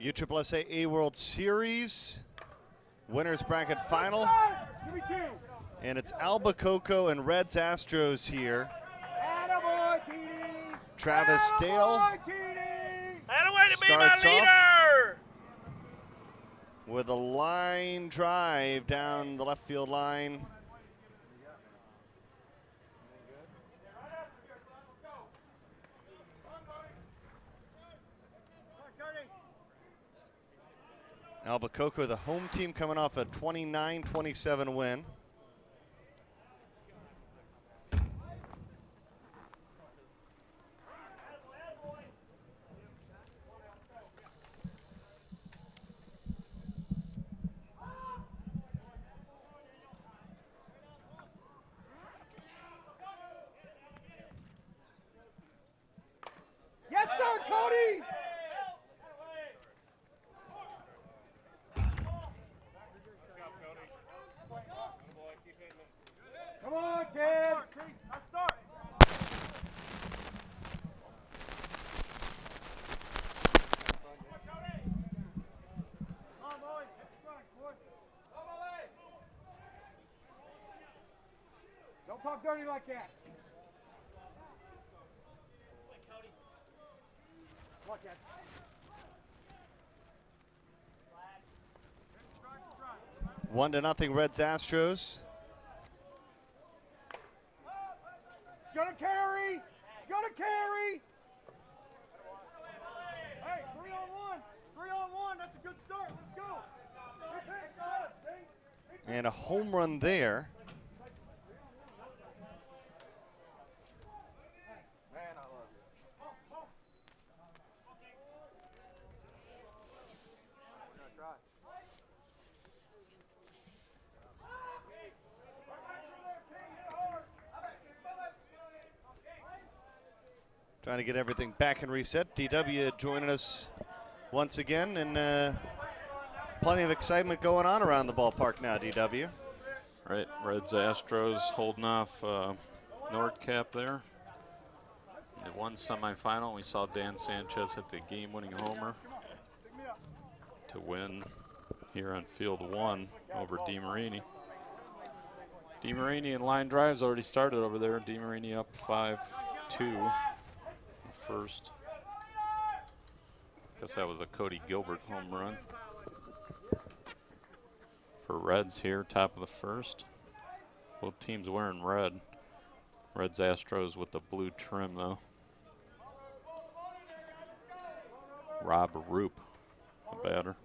USSSA World Series winners bracket final. And it's Albacoco and Reds Astros here. Travis Dale starts off with a line drive down the left field line. Albacoco, the home team, coming off a 29-27 win. Yes, sir, Cody! Come on, Ted! Let's start! Don't talk dirty like that. Watch that. 1-0 Reds Astros. Gonna carry! Gonna carry! Hey, 3-on-1! 3-on-1, that's a good start. Let's go! And a home run there. Man, I love you. Trying to get everything back and reset. DW joining us once again, and plenty of excitement going on around the ballpark now, DW. Right, Reds Astros holding off Nordcap there. In the one semifinal, we saw Dan Sanchez hit the game-winning homer to win here on field one over DeMarini. DeMarini and line drives already started over there. DeMarini up 5-2. First. Guess that was a Cody Gilbert home run. For Reds here, top of the first. Both teams wearing red. Reds Astros with the blue trim though. Rob Roop, the batter.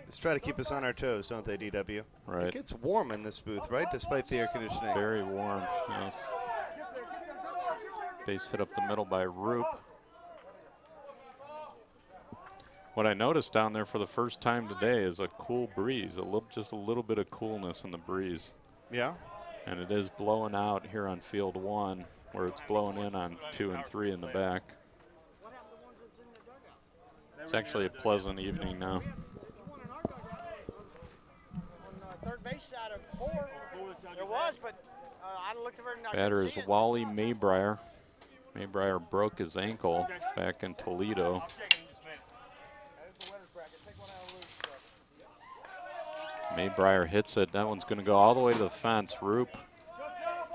Let's try to keep us on our toes, don't they, DW? Right. It gets warm in this booth, right, despite the air conditioning? Very warm, yes. Base hit up the middle by Roop. What I noticed down there for the first time today is a cool breeze, just a little bit of coolness in the breeze. Yeah. And it is blowing out here on field one, where it's blowing in on 2 and 3 in the back. It's actually a pleasant evening now. Third base side of 4. There was, but I looked over and I Batter couldn't is see it. Wally Maybrier. Maybrier broke his ankle back in Toledo. Maybrier hits it. That one's going to go all the way to the fence. Roop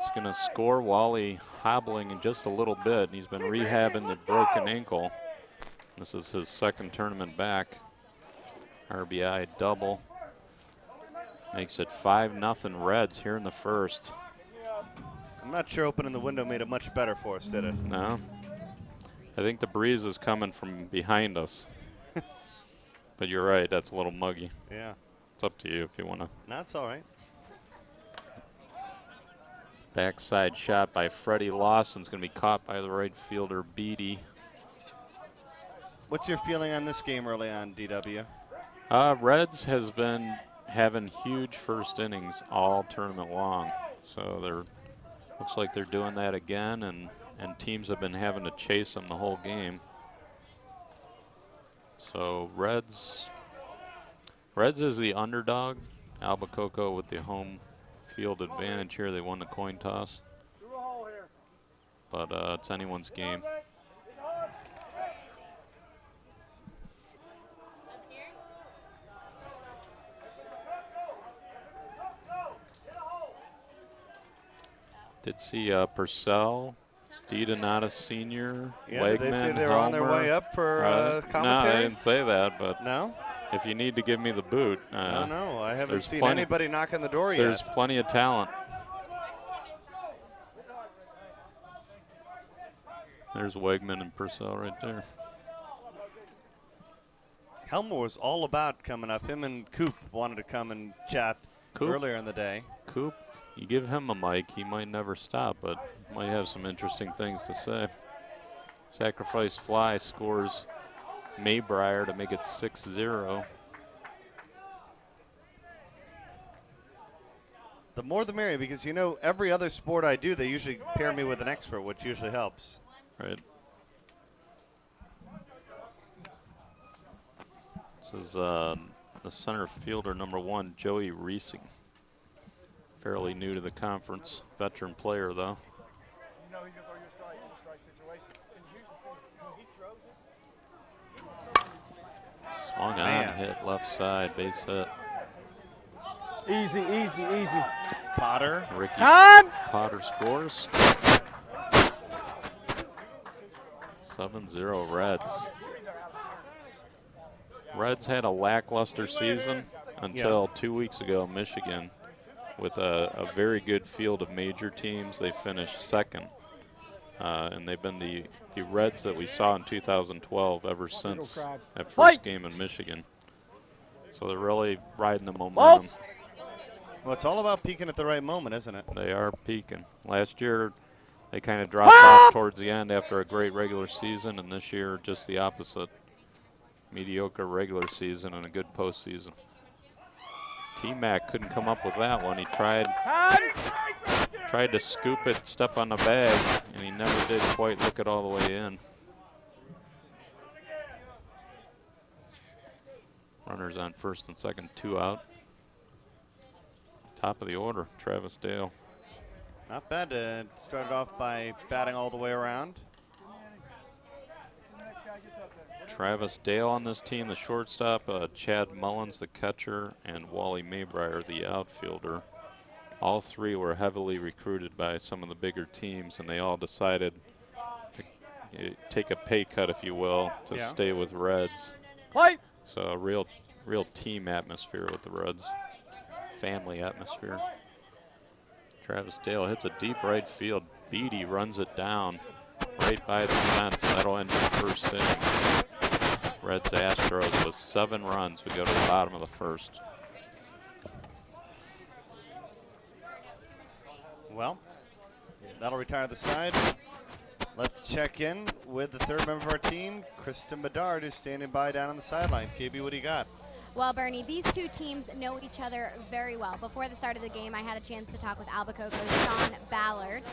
is going to score. Wally hobbling in just a little bit. He's been rehabbing the broken ankle. This is his second tournament back. RBI double. Makes it 5-0 Reds here in the first. I'm not sure opening the window made it much better for us, did it? No. I think the breeze is coming from behind us. But you're right, that's a little muggy. Yeah. It's up to you if you want to. That's all right. Backside shot by Freddie Lawson's going to be caught by the right fielder, Beatty. What's your feeling on this game early on, DW? Reds has been having huge first innings all tournament long. So they're looks like they're doing that again, and teams have been having to chase them the whole game. So Reds is the underdog. Albacoco with the home field advantage here. They won the coin toss. but it's anyone's game. Did see Purcell, DiDonato Sr., Yeah, Wegman, did they say they were on their Helmer. way up for No, commentary? I didn't say that, but No? if you need to give me the boot. No, I haven't there's seen plenty- anybody knock on the door There's yet. plenty of talent. There's Wegman and Purcell right there. Helmer was all about coming up. Him and Coop wanted to come and chat earlier in the day. Coop, you give him a mic, he might never stop, but might have some interesting things to say. Sacrifice fly scores Maybrier to make it 6-0. The more the merrier, because you know every other sport I do, they usually pair me with an expert, which usually helps. Right. This is the center fielder number 1, Joey Reesing. Fairly new to the conference, veteran player though. You know he's going to throw you a strike in a strike situation. And he throws it. Swung on, hit left side, base hit. Easy, easy, easy. Potter. Ricky Time! Potter scores. 7-0 Reds. Reds had a lackluster season until 2 weeks ago, Michigan. With a very good field of major teams, they finished second. And they've been the Reds that we saw in 2012 ever since that first game in Michigan. So they're really riding the momentum. Well, it's all about peaking at the right moment, isn't it? They are peaking. Last year, they kind of dropped off towards the end after a great regular season, and this year, just the opposite. Mediocre regular season and a good postseason. T-Mac couldn't come up with that one. He tried to scoop it, step on the bag, and he never did quite look it all the way in. Runners on first and second, 2 out. Top of the order, Travis Dale. Not bad. Started off by batting all the way around. Travis Dale on this team, the shortstop, Chad Mullins, the catcher, and Wally Maybrier, the outfielder. All three were heavily recruited by some of the bigger teams, and they all decided to take a pay cut, if you will, to stay with Reds. So a real team atmosphere with the Reds, family atmosphere. Travis Dale hits a deep right field. Beatty runs it down right by the fence. That'll end the first inning. Reds Astros with 7 runs. We go to the bottom of the first. Well, that'll retire the side. Let's check in with the third member of our team, Kristen Bedard, who's standing by down on the sideline. KB, what do you got? Well, Bernie, these two teams know each other very well. Before the start of the game, I had a chance to talk with Albacoco's Sean Ballard,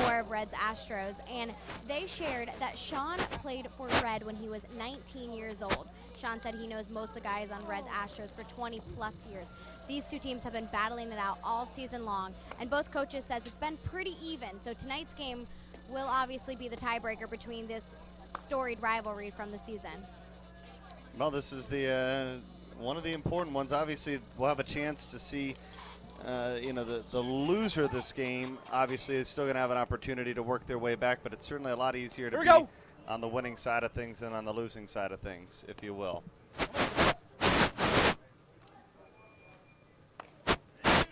more of Reds Astros, and they shared that Sean played for Red when he was 19 years old. Sean said he knows most of the guys on Reds Astros for 20-plus years. These two teams have been battling it out all season long, and both coaches says it's been pretty even. So tonight's game will obviously be the tiebreaker between this storied rivalry from the season. Well, this is the one of the important ones. Obviously, we'll have a chance to see, the loser of this game. Obviously, is still going to have an opportunity to work their way back, but it's certainly a lot easier to be on the winning side of things than on the losing side of things, if you will.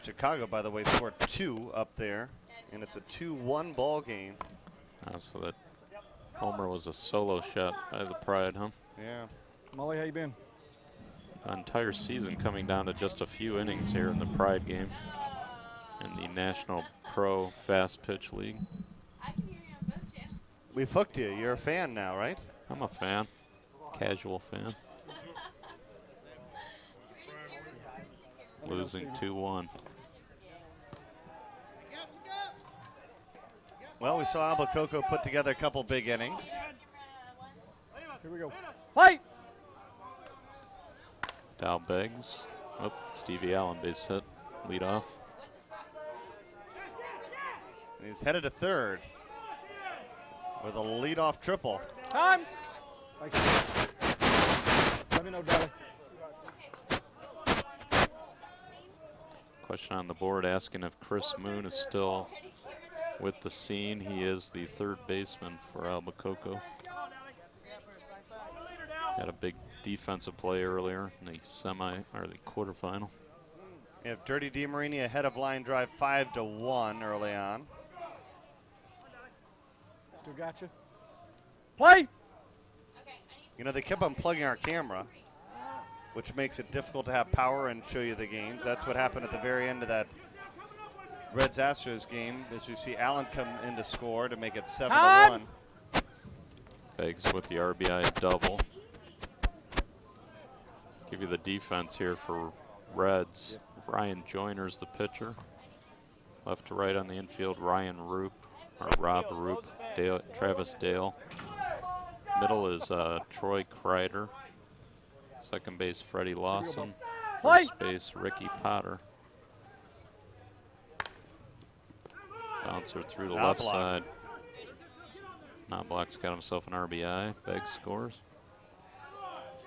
Chicago, by the way, scored 2 up there, and it's a 2-1 ball game. So that homer was a solo shot by the Pride, huh? Yeah. Molly, how you been? An entire season coming down to just a few innings here in the Pride game in the National Pro Fast Pitch League. We've hooked you. You're a fan now, right? I'm a fan, casual fan. Losing 2-1. Well, we saw Albacoco put together a couple big innings. Here we go. Fight! Dow Beggs. Oh, Stevie Allen base hit. Lead off. He's headed to third. with a leadoff triple. Time. Thank you. Let me know, darling. Question on the board asking if Chris Moon is still with the scene. He is the third baseman for Albacoco. Had a big defensive play earlier in the the quarterfinal. You have Dirty DeMarini ahead of line drive 5-1 early on. Still got you. Play. You know, they kept unplugging our camera, which makes it difficult to have power and show you the games. That's what happened at the very end of that Reds Astros game, as we see Allen come in to score to make it 7-1. Beggs with the RBI double. Give you the defense here for Reds. Ryan Joyner's the pitcher. Left to right on the infield, Ryan Roop, or Rob Roop, Travis Dale. Middle is Troy Kreider. Second base, Freddie Lawson. First base, Ricky Potter. Bouncer through the left side. Knobloch's got himself an RBI. Beggs scores.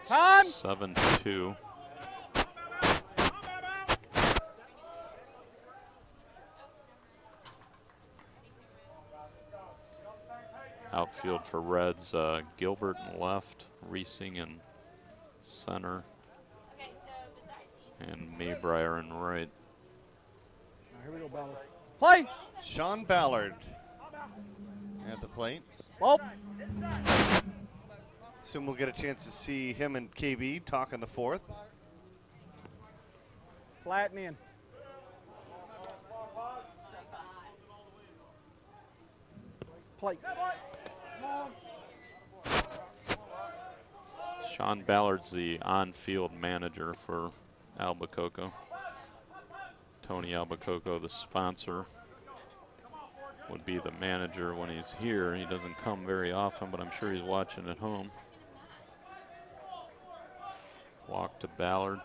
7-2. Outfield for Reds, Gilbert in left, Reesing in center, and Maybrier in right. Here we go, Ballard. Play. Sean Ballard at the plate. Ball. Soon we'll get a chance to see him and KB talk in the fourth. Flatten in. Play. Sean Ballard's the on-field manager for Albacoco. Tony Albacoco, the sponsor, would be the manager when he's here. He doesn't come very often, but I'm sure he's watching at home. Walk to Ballard.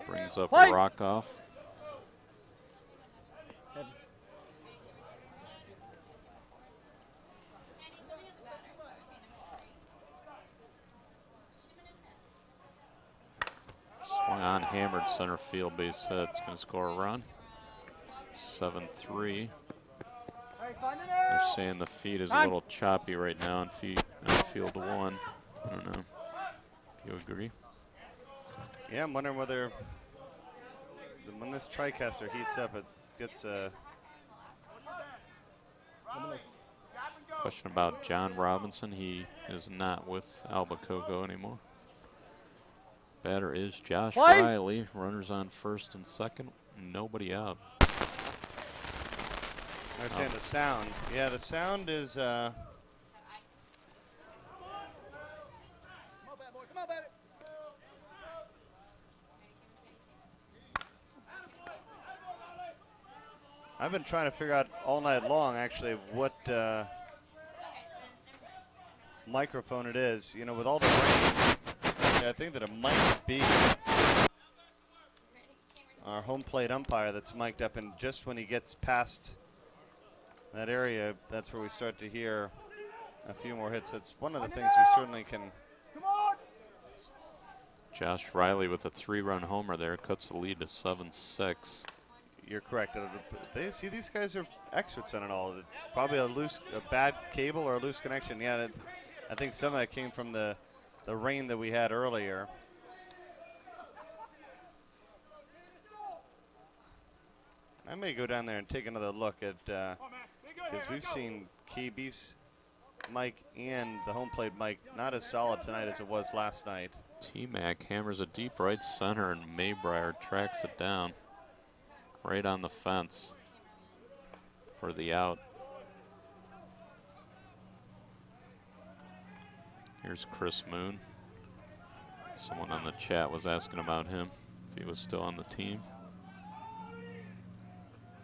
Brings up Rockoff. Swung on, hammered center field, base hit. It's going to score a run. 7-3. They're saying the feed is a little choppy right now in field one. I don't know. You agree? Yeah, I'm wondering whether when this TriCaster heats up, it gets Question about John Robinson. He is not with Albacoco anymore. Batter is Josh Riley. Runners on first and second. Nobody out. They're saying the sound. Yeah, the sound is. I've been trying to figure out all night long, actually, what microphone it is. You know, with all the rain, I think that it might be our home plate umpire that's mic'd up, and just when he gets past that area, that's where we start to hear a few more hits. That's one of the things we certainly can. Josh Riley with a 3-run homer there cuts the lead to 7-6. You're correct. They see these guys are experts on it all. It's probably a bad cable or a loose connection. Yeah, I think some of that came from the rain that we had earlier. I may go down there and take another look at, because we've seen KB's mic and the home plate mic not as solid tonight as it was last night. T-Mac hammers a deep right center, and Maybrier tracks it down right on the fence for the out. Here's Chris Moon. Someone on the chat was asking about him, if he was still on the team.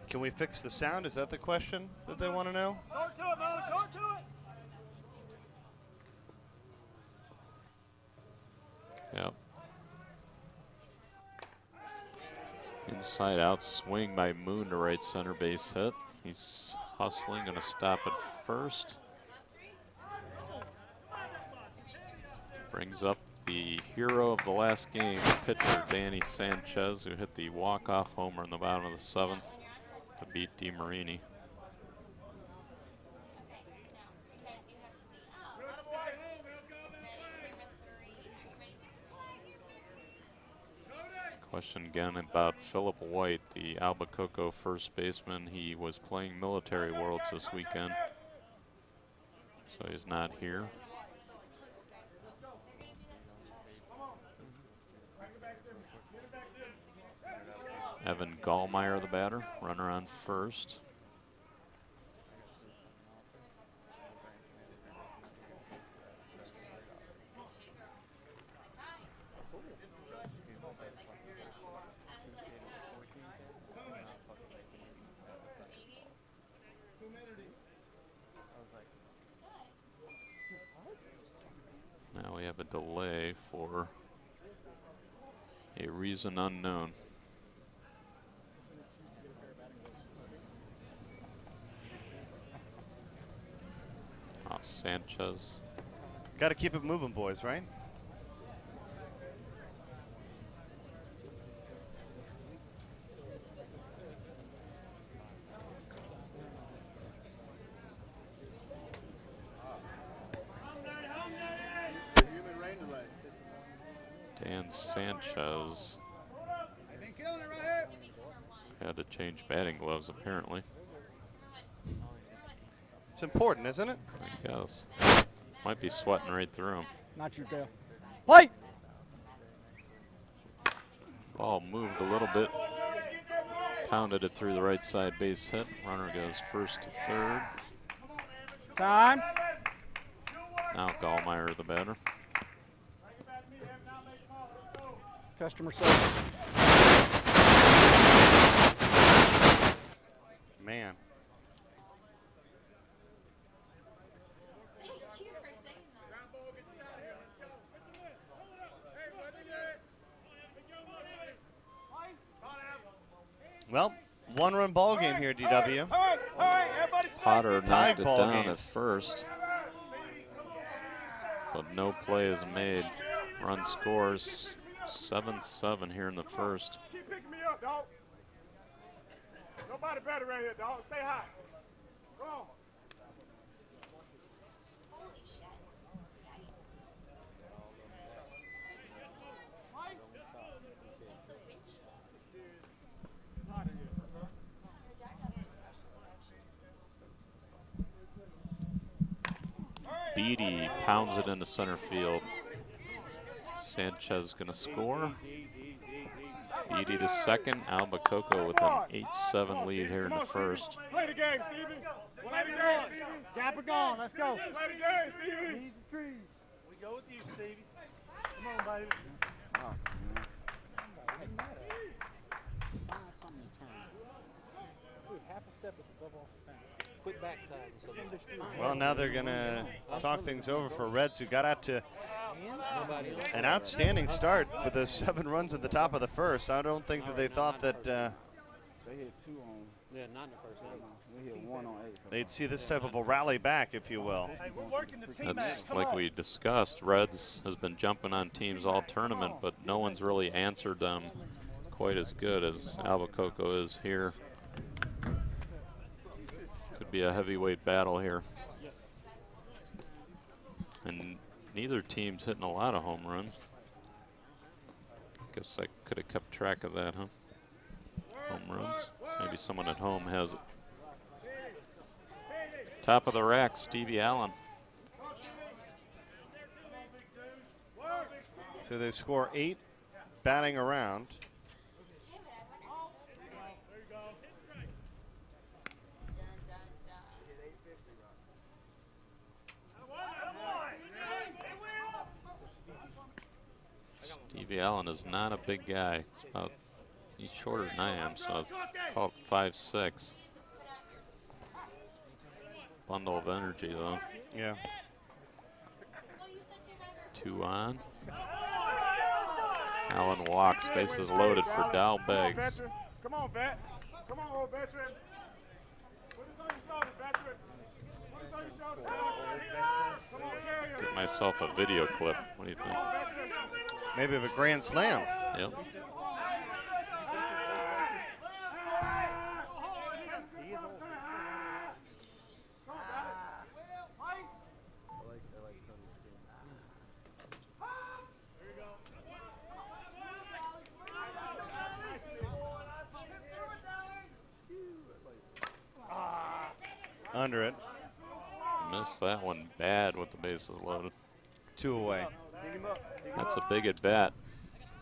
Can we fix the sound? Is that the question that they want to know? Talk to it, Molly. Talk to it. Yep. Inside out swing by Moon to right center base hit. He's hustling, going to stop at first. Brings up the hero of the last game, pitcher Danny Sanchez, who hit the walk-off homer in the bottom of the 7th to beat DeMarini. Question again about Philip White, the Albacoco first baseman. He was playing Military Worlds this weekend, so he's not here. Evan Gallmeyer, the batter, runner on first. Now we have a delay for a reason unknown. Oh, Sanchez. Got to keep it moving, boys, right? Dan Sanchez had to change batting gloves, apparently. It's important, isn't it? I guess. Might be sweating right through him. Not your tail. Light! Ball moved a little bit. Pounded it through the right side base hit. Runner goes first to third. Time. Now Gallmeyer, the batter. Customer service. Man. Well, one-run ball game here, DW. Potter knocked it ball down game. at first, but no play is made. Run scores 7-7 here in the first. Keep picking me up, dog. Nobody better right here, dog. Stay high. Come on. Holy shit. Beatty pounds it into center field. Sanchez gonna score. Beatty to second. Albacoco with an 8-7 lead here in the first. Play the game, Stevie. Play the game, Stevie. Gap it gone. Let's go. Play the game, Stevie. Easy trees. We go with you, Stevie. Come on, baby. Half a step is above off the fence. Quick backside. Well, now they're going to talk things over for Reds, who got out to an outstanding start with those 7 runs at the top of the first. I don't think that they thought that They hit 2 on. Yeah, not in the first inning. We hit 1 on 8. they'd see this type of a rally back, if you will. Hey, we're working the team That's back. Come like on. we discussed. Reds has been jumping on teams all tournament, but no one's really answered them quite as good as Albacoco is here. Could be a heavyweight battle here. And neither team's hitting a lot of home runs. Guess I could have kept track of that, huh? Home runs. Maybe someone at home has it. Top of the rack, Stevie Allen. So they score 8 batting around. Stevie Allen is not a big guy. He's shorter than I am, so I'll call it 5'6". Bundle of energy, though. Yeah. 2 on. Allen walks, bases loaded for Dow Beggs. Come on, vet. Come on, old veteran. Put this on your Get myself a video clip. What do you think? Maybe of a grand slam. Yep. Under it. Missed that one bad with the bases loaded. 2 away. That's a big at bat.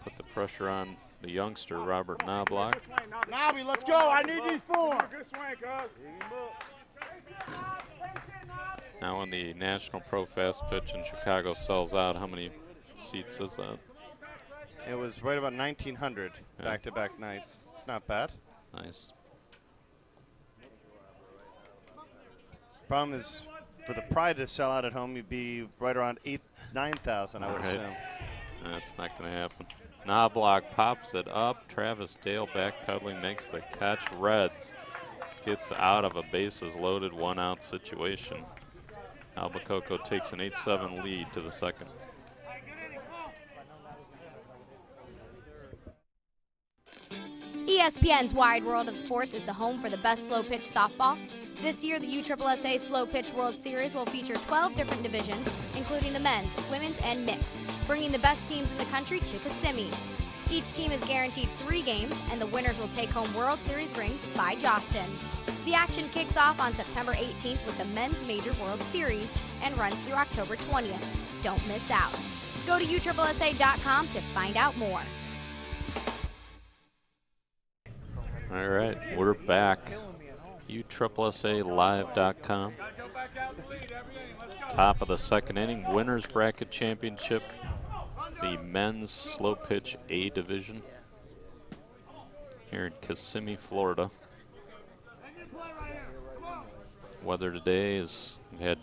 Put the pressure on the youngster, Robert Knobloch. Nobby, let's go. I need these 4. Good swing, cuz. Now when the National Pro Fast Pitch in Chicago sells out, how many seats is that? It was right about 1,900 Yeah. back-to-back nights. It's not bad. Nice. Problem is, for the Pride to sell out at home, you'd be right around 9,000, I would Right. assume. That's not going to happen. Knobloch pops it up. Travis Dale backpedaling, makes the catch. Reds gets out of a bases loaded 1-out situation. Albacoco takes an 8-7 lead to the second. ESPN's Wide World of Sports is the home for the best slow pitch softball. This year, the USSSA Slow Pitch World Series will feature 12 different divisions, including the men's, women's, and mixed, bringing the best teams in the country to Kissimmee. Each team is guaranteed 3 games, and the winners will take home World Series rings by Jostens. The action kicks off on September 18th with the Men's Major World Series and runs through October 20th. Don't miss out. Go to USSSA.com to find out more. All right, we're back. USSSAlive.com. Top of the second inning, Winners Bracket Championship, the men's slow pitch A division here in Kissimmee, Florida. Weather today is we've had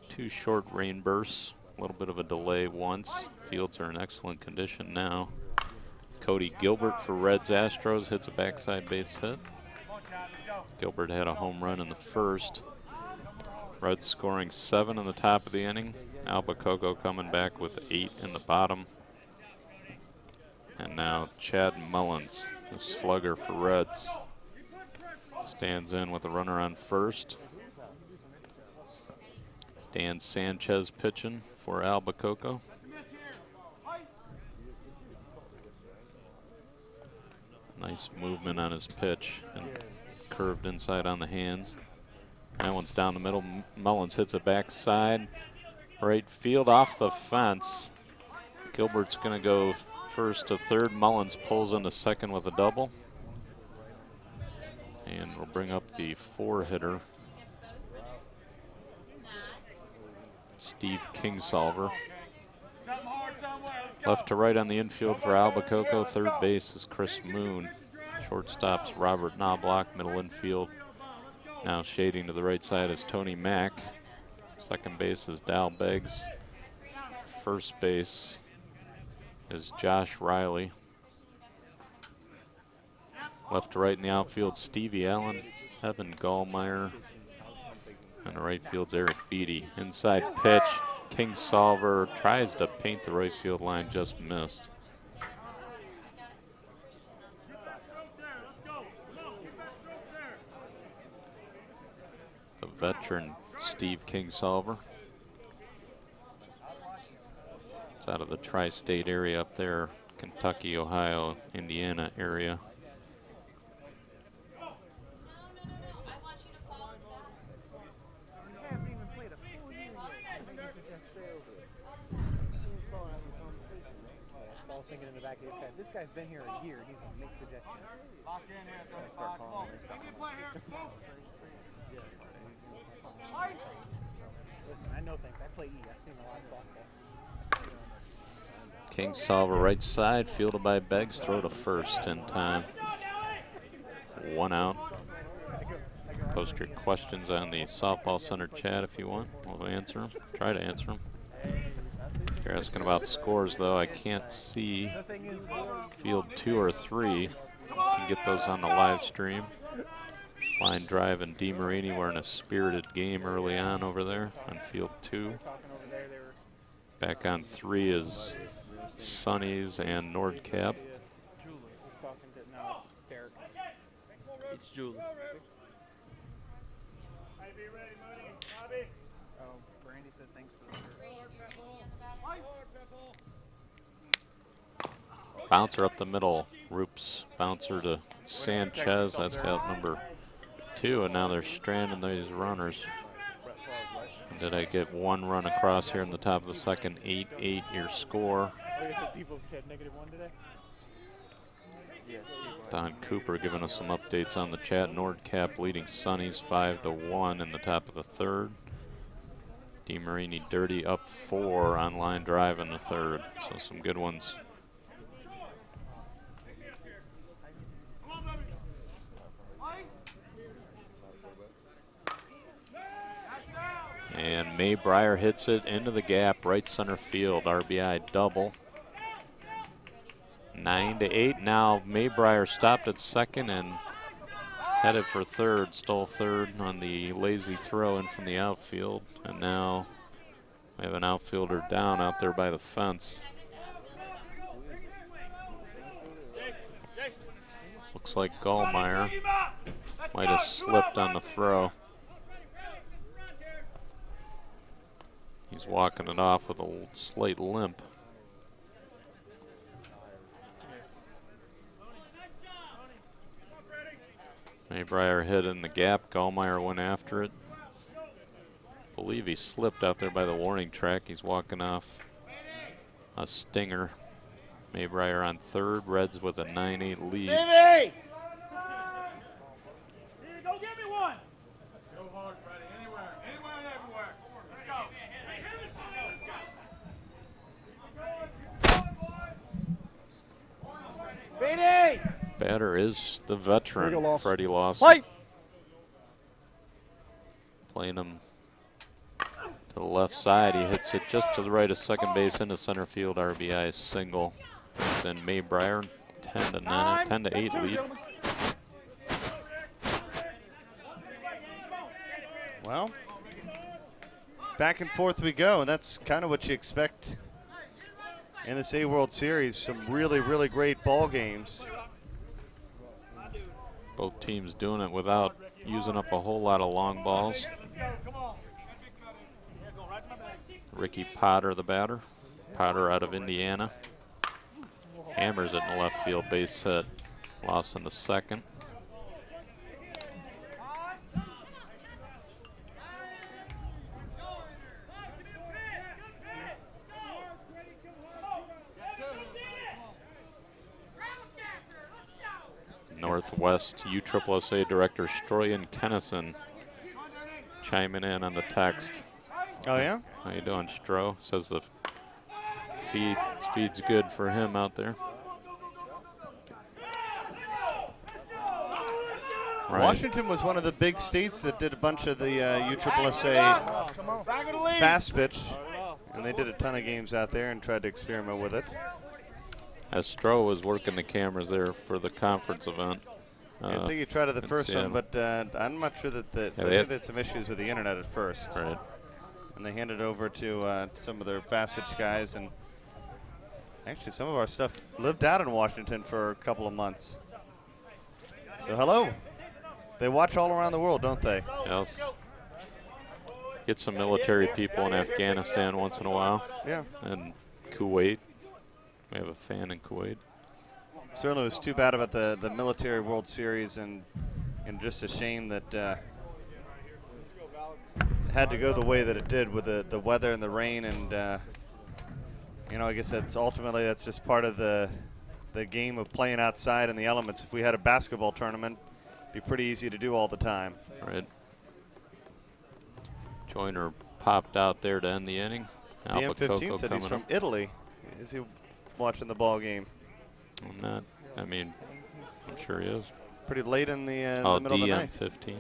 2 short rain bursts, a little bit of a delay once. Fields are in excellent condition now. Cody Gilbert for Reds Astros hits a backside base hit. Gilbert had a home run in the first. Reds scoring 7 in the top of the inning. Albacoco coming back with 8 in the bottom. And now Chad Mullins, the slugger for Reds, stands in with a runner on first. Dan Sanchez pitching for Albacoco. Nice movement on his pitch and curved inside on the hands. That one's down the middle. Mullins hits a backside. Right field off the fence. Gilbert's going to go first to third. Mullins pulls into second with a double. And we'll bring up the 4-hitter, Steve Kingsolver. Left to right on the infield for Albacoco. Third base is Chris Moon. Shortstop's Robert Knobloch. Middle infield now shading to the right side is Tony Mack. Second base is Dal Beggs. First base is Josh Riley. Left to right in the outfield, Stevie Allen, Evan Gallmeyer, and the right field's Eric Beatty. Inside pitch, Kingsolver tries to paint the right field line, just missed. The veteran Steve Kingsolver. It's out of the tri-state area up there, Kentucky, Ohio, Indiana area. Thinking in the back of his head, this guy's been here a year. He can make suggestions. Lock in here. Start calling. Listen, I know things. I play E. I've seen a lot of softball. Kingsolver right side, fielded by Beggs. Throw to first in time. 1 out. Post your questions on the Softball Center chat if you want. We'll answer them. Try to answer them. If you're asking about scores, though, I can't see field 2 or 3. You can get those on the live stream. Line drive and DeMarini were in a spirited game early on over there on field 2. Back on 3 is Sonny's and Nordcap. It's Julie. Brandy said thanks for the Bouncer up the middle. Roop's bouncer to Sanchez. That's got number 2, and now they're stranding these runners. And did I get 1 run across here in the top of the second? 8-8 your score. -1 today. Don Cooper giving us some updates on the chat. Nordcap leading Sonny's 5-1 in the top of the 3rd. DeMarini dirty up 4 on line drive in the 3rd. So some good ones. And Maybrier hits it into the gap, right center field, RBI double. 9-8. Now Maybrier stopped at second and headed for third, stole third on the lazy throw in from the outfield. And now we have an outfielder down out there by the fence. Looks like Gallmeyer might have slipped on the throw. He's walking it off with a slight limp. Maybrier hit in the gap. Gallmeyer went after it. I believe he slipped out there by the warning track. He's walking off a stinger. Maybrier on third. Reds with a 9-8 lead. Stevie! Go get me one. Go hard, Freddie. Anywhere and everywhere. Let's go. Beanie! Batter is the veteran, Freddie Lawson. Fight! Playing him to the left side. He hits it just to the right of second base into center field. RBI single. It's in Maybrier, 10-8 lead. Well, back and forth we go, and that's kind of what you expect in this A World Series. Some really, really great ball games. Both teams doing it without using up a whole lot of long balls. Ricky Potter, the batter. Potter out of Indiana. Hammers it in the left field, base hit. Lawson to second. Northwest USSSA Director Stroyan Kennison chiming in on the text. Oh, yeah? How you doing, Stro? Says the feed's good for him out there. Right. Washington was one of the big states that did a bunch of the USSSA fast pitch, and they did a ton of games out there and tried to experiment with it. As Stro was working the cameras there for the conference event. I think he tried it the first Seattle. one, but I'm not sure that I think they had some issues with the internet at first. Right. And they handed it over to some of their fast pitch guys, and actually some of our stuff lived out in Washington for a couple of months. So hello. They watch all around the world, don't they? Yes. Get some military people in Afghanistan once in a while. Yeah. And Kuwait. We have a fan in Kuwait. Certainly was too bad about the military World Series, and just a shame that had to go the way that it did with the weather and the rain, and I guess that's just part of the game of playing outside in the elements. If we had a basketball tournament, it'd be pretty easy to do all the time. Right. Joyner popped out there to end the inning. DM15 said he's from Italy. Is he watching the ball game? I'm not. I mean, I'm sure he is. Pretty late in the middle of the night. DM15.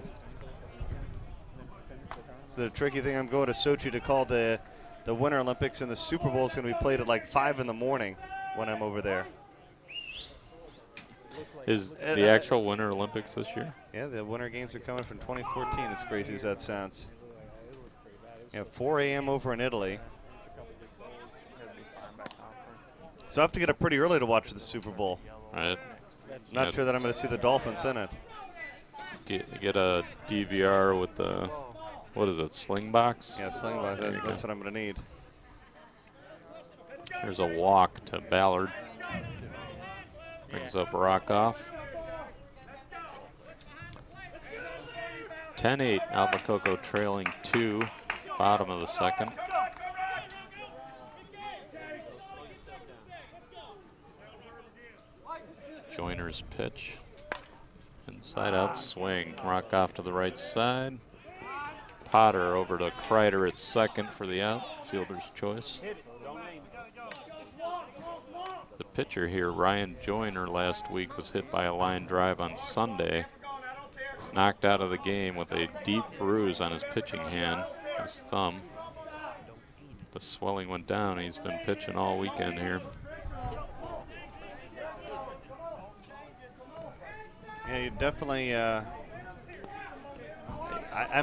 It's the tricky thing. I'm going to Sochi to call the Winter Olympics, and the Super Bowl is going to be played at like 5 in the morning when I'm over there. Is the actual Winter Olympics this year? Yeah, the winter games are coming from 2014, as crazy as that sounds. Yeah, 4 a.m. over in Italy. So I have to get up pretty early to watch the Super Bowl. Right. Not sure that I'm going to see the Dolphins in it. Get a DVR with the, what is it, sling box? Yeah, sling box. That's what I'm going to need. There's a walk to Ballard. Brings up Rockoff. 10-8, Albacoco trailing 2, bottom of the second. Joyner's pitch. Inside out swing. Rockoff to the right side. Potter over to Kreider at second for the out. Fielder's choice. The pitcher here, Ryan Joyner, last week was hit by a line drive on Sunday. Knocked out of the game with a deep bruise on his pitching hand, his thumb. The swelling went down. He's been pitching all weekend here. Yeah, you definitely. I'm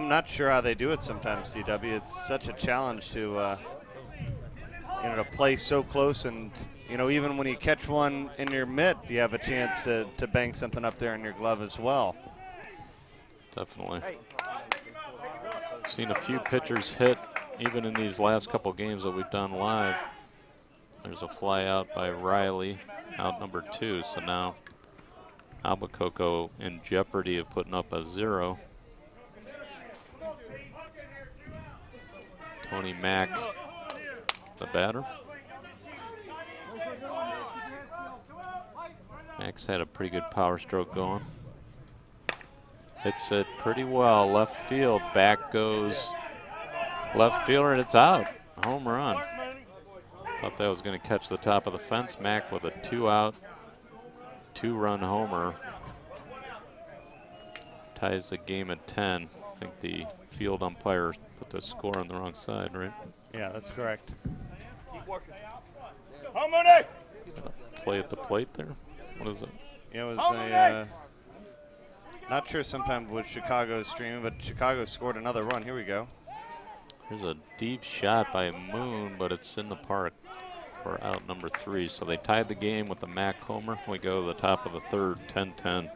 not sure how they do it sometimes, DW. It's such a challenge to, to play so close, and even when you catch one in your mitt, you have a chance to bang something up there in your glove as well. Definitely. Seen a few pitchers hit, even in these last couple games that we've done live. There's a fly out by Riley, out number 2. So now Albacoco in jeopardy of putting up a 0. Tony Mack, the batter. Mack's had a pretty good power stroke going. Hits it pretty well, left field, back goes left fielder, and it's out. Home run. Thought that was going to catch the top of the fence. Mack with a 2-out, 2-run homer. Ties the game at 10. I think the field umpire put the score on the wrong side, right? Yeah, that's correct. Play at the plate there? What is it? Yeah, it was a, not sure sometime with Chicago's streaming, but Chicago scored another run. Here we go. There's a deep shot by Moon, but it's in the park for out number 3. So they tied the game with the Mack homer. We go to the top of the third, 10-10.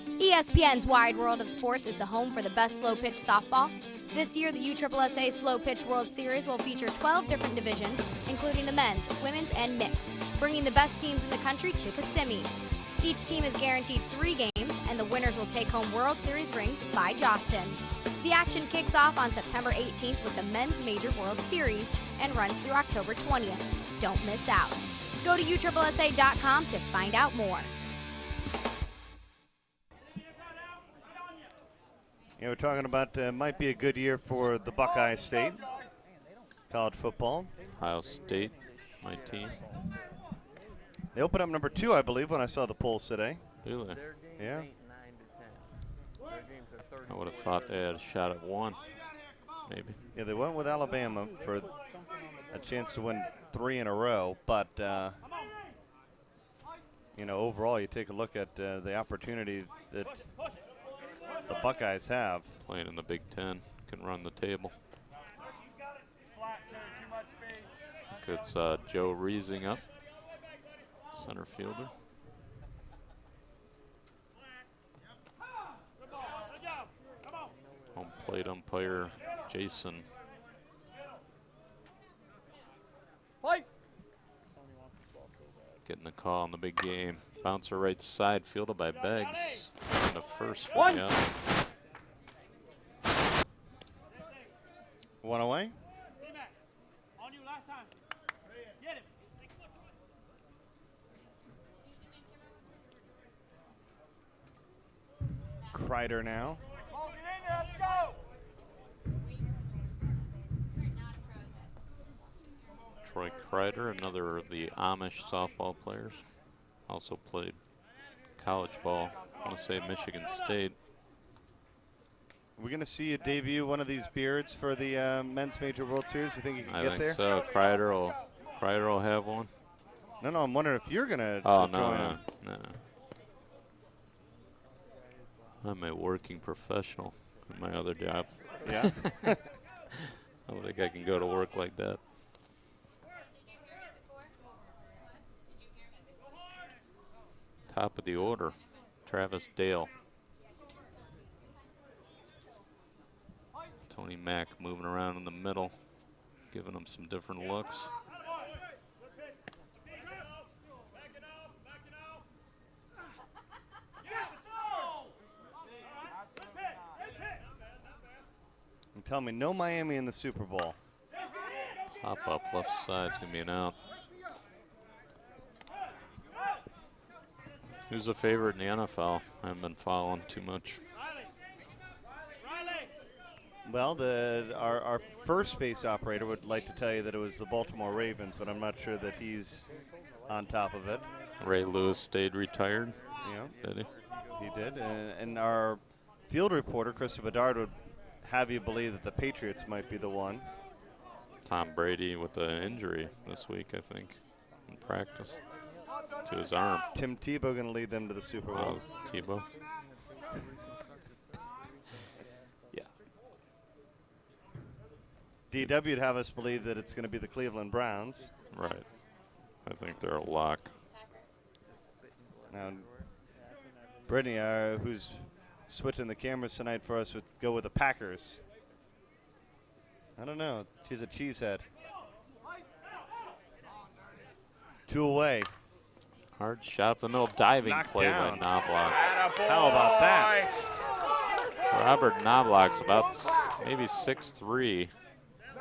ESPN's Wide World of Sports is the home for the best slow pitch softball. This year, the USSSA Slow Pitch World Series will feature 12 different divisions, including the men's, women's, and mixed, bringing the best teams in the country to Kissimmee. Each team is guaranteed 3 games, and the winners will take home World Series rings by Jostens. The action kicks off on September 18th with the Men's Major World Series and runs through October 20th. Don't miss out. Go to USSSA.com to find out more. Yeah, we're talking about might be a good year for the Buckeye State college football. Ohio State, my team. They opened up number 2, I believe, when I saw the polls today. Do they? Yeah. I would have thought they had a shot at 1, maybe. Yeah, they went with Alabama for a chance to win 3 in a row, but overall, you take a look at the opportunity that the Buckeyes have. Playing in the Big Ten, can run the table. It's Joe Reesing up, center fielder. Home plate umpire Jason. Getting the call on the big game. Bouncer right side, fielded by Beggs. And the first for the out. 1 away. Kreider now. Troy Kreider, another of the Amish softball players. Also played college ball. I want to say Michigan State. We're going to see you debut one of these beards for the Men's Major World Series. You think you can I get think there? so. Kreider will have one. No, I'm wondering if you're going to Oh, join him. no. I'm a working professional in my other job. Yeah. I don't think I can go to work like that. Top of the order, Travis Dale. Tony Mack moving around in the middle, giving him some different looks. And tell me, no Miami in the Super Bowl. Hop up left side's gonna be an out. Who's a favorite in the NFL? I haven't been following too much. Well, our first base operator would like to tell you that it was the Baltimore Ravens, but I'm not sure that he's on top of it. Ray Lewis stayed retired. Yeah, Did he? he did. And our field reporter, Christopher Bedard, would have you believe that the Patriots might be the one. Tom Brady with an injury this week, I think, in practice to his arm. Tim Tebow going to lead them to the Super Bowl. Tebow. Yeah. DW would have us believe that it's going to be the Cleveland Browns. Right. I think they're a lock. Now, Brittany, who's switching the cameras tonight for us, would go with the Packers. I don't know. She's a cheesehead. 2 away. Hard shot up the middle, diving Knocked play down. by Knobloch. How about that? Robert Knobloch's about maybe 6'3",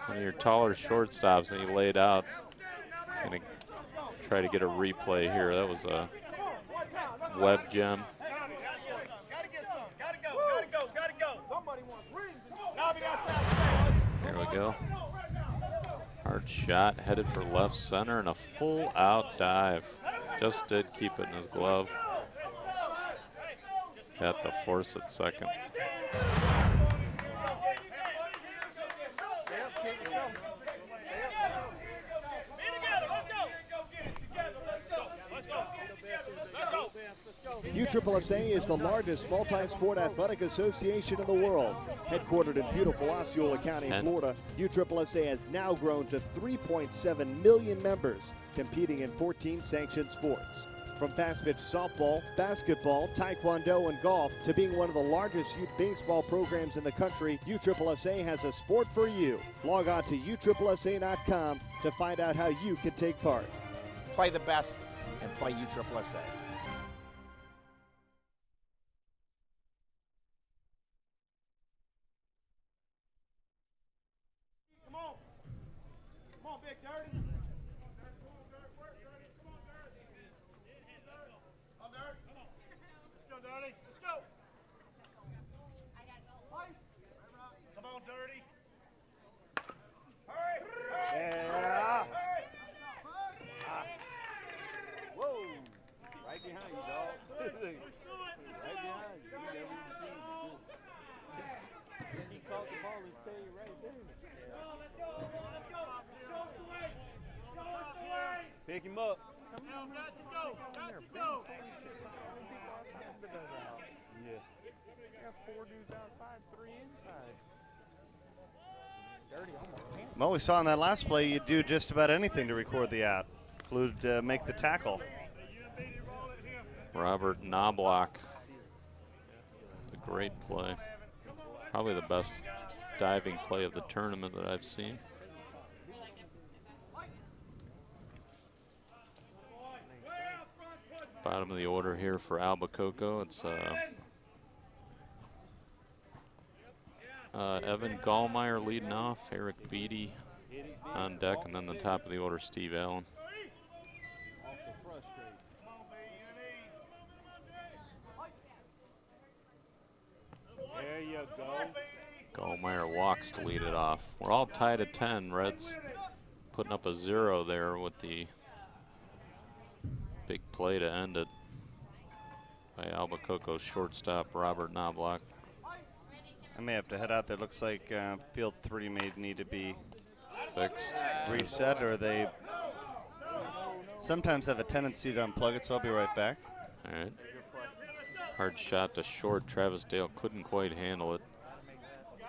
one of your taller shortstops, and he laid out. He's going to try to get a replay here. That was a web gem. Here we go. Hard shot, headed for left center, and a full out dive. Just did keep it in his glove. Had to force it second. USSSA is the largest multi-sport athletic association in the world. Headquartered in beautiful Osceola County, Florida, USSSA has now grown to 3.7 million members, competing in 14 sanctioned sports. From fast-pitch softball, basketball, taekwondo, and golf to being one of the largest youth baseball programs in the country, USSSA has a sport for you. Log on to USSSA.com to find out how you can take part. Play the best and play USSSA. Come on, Big Dirty. Let's go, Dirty. Let's go. Come on, Dirty. Hurry. Yeah. Whoa. Right behind you, dog. Right behind you. You never even seen him. He caught the ball and stayed right there. Let's go. Show us the way. Show us the way. Pick him up. Got to go. Got to go. Yeah. I got 4 dudes outside, 3 inside. Dirty almost. Well, we saw in that last play you do just about anything to record the out. Include make the tackle. Robert Knobloch. A great play. Probably the best diving play of the tournament that I've seen. Bottom of the order here for Albacoco. It's Evan Gallmeyer leading off, Eric Beatty on deck, and then the top of the order, Steve Allen. There you go. Gallmeyer walks to lead it off. We're all tied at 10. Reds putting up a 0 there with the big play to end it by Albacoco's shortstop, Robert Knobloch. I may have to head out there. Looks like field 3 may need to be fixed, reset, or they sometimes have a tendency to unplug it, so I'll be right back. All right. Hard shot to short. Travis Dale couldn't quite handle it.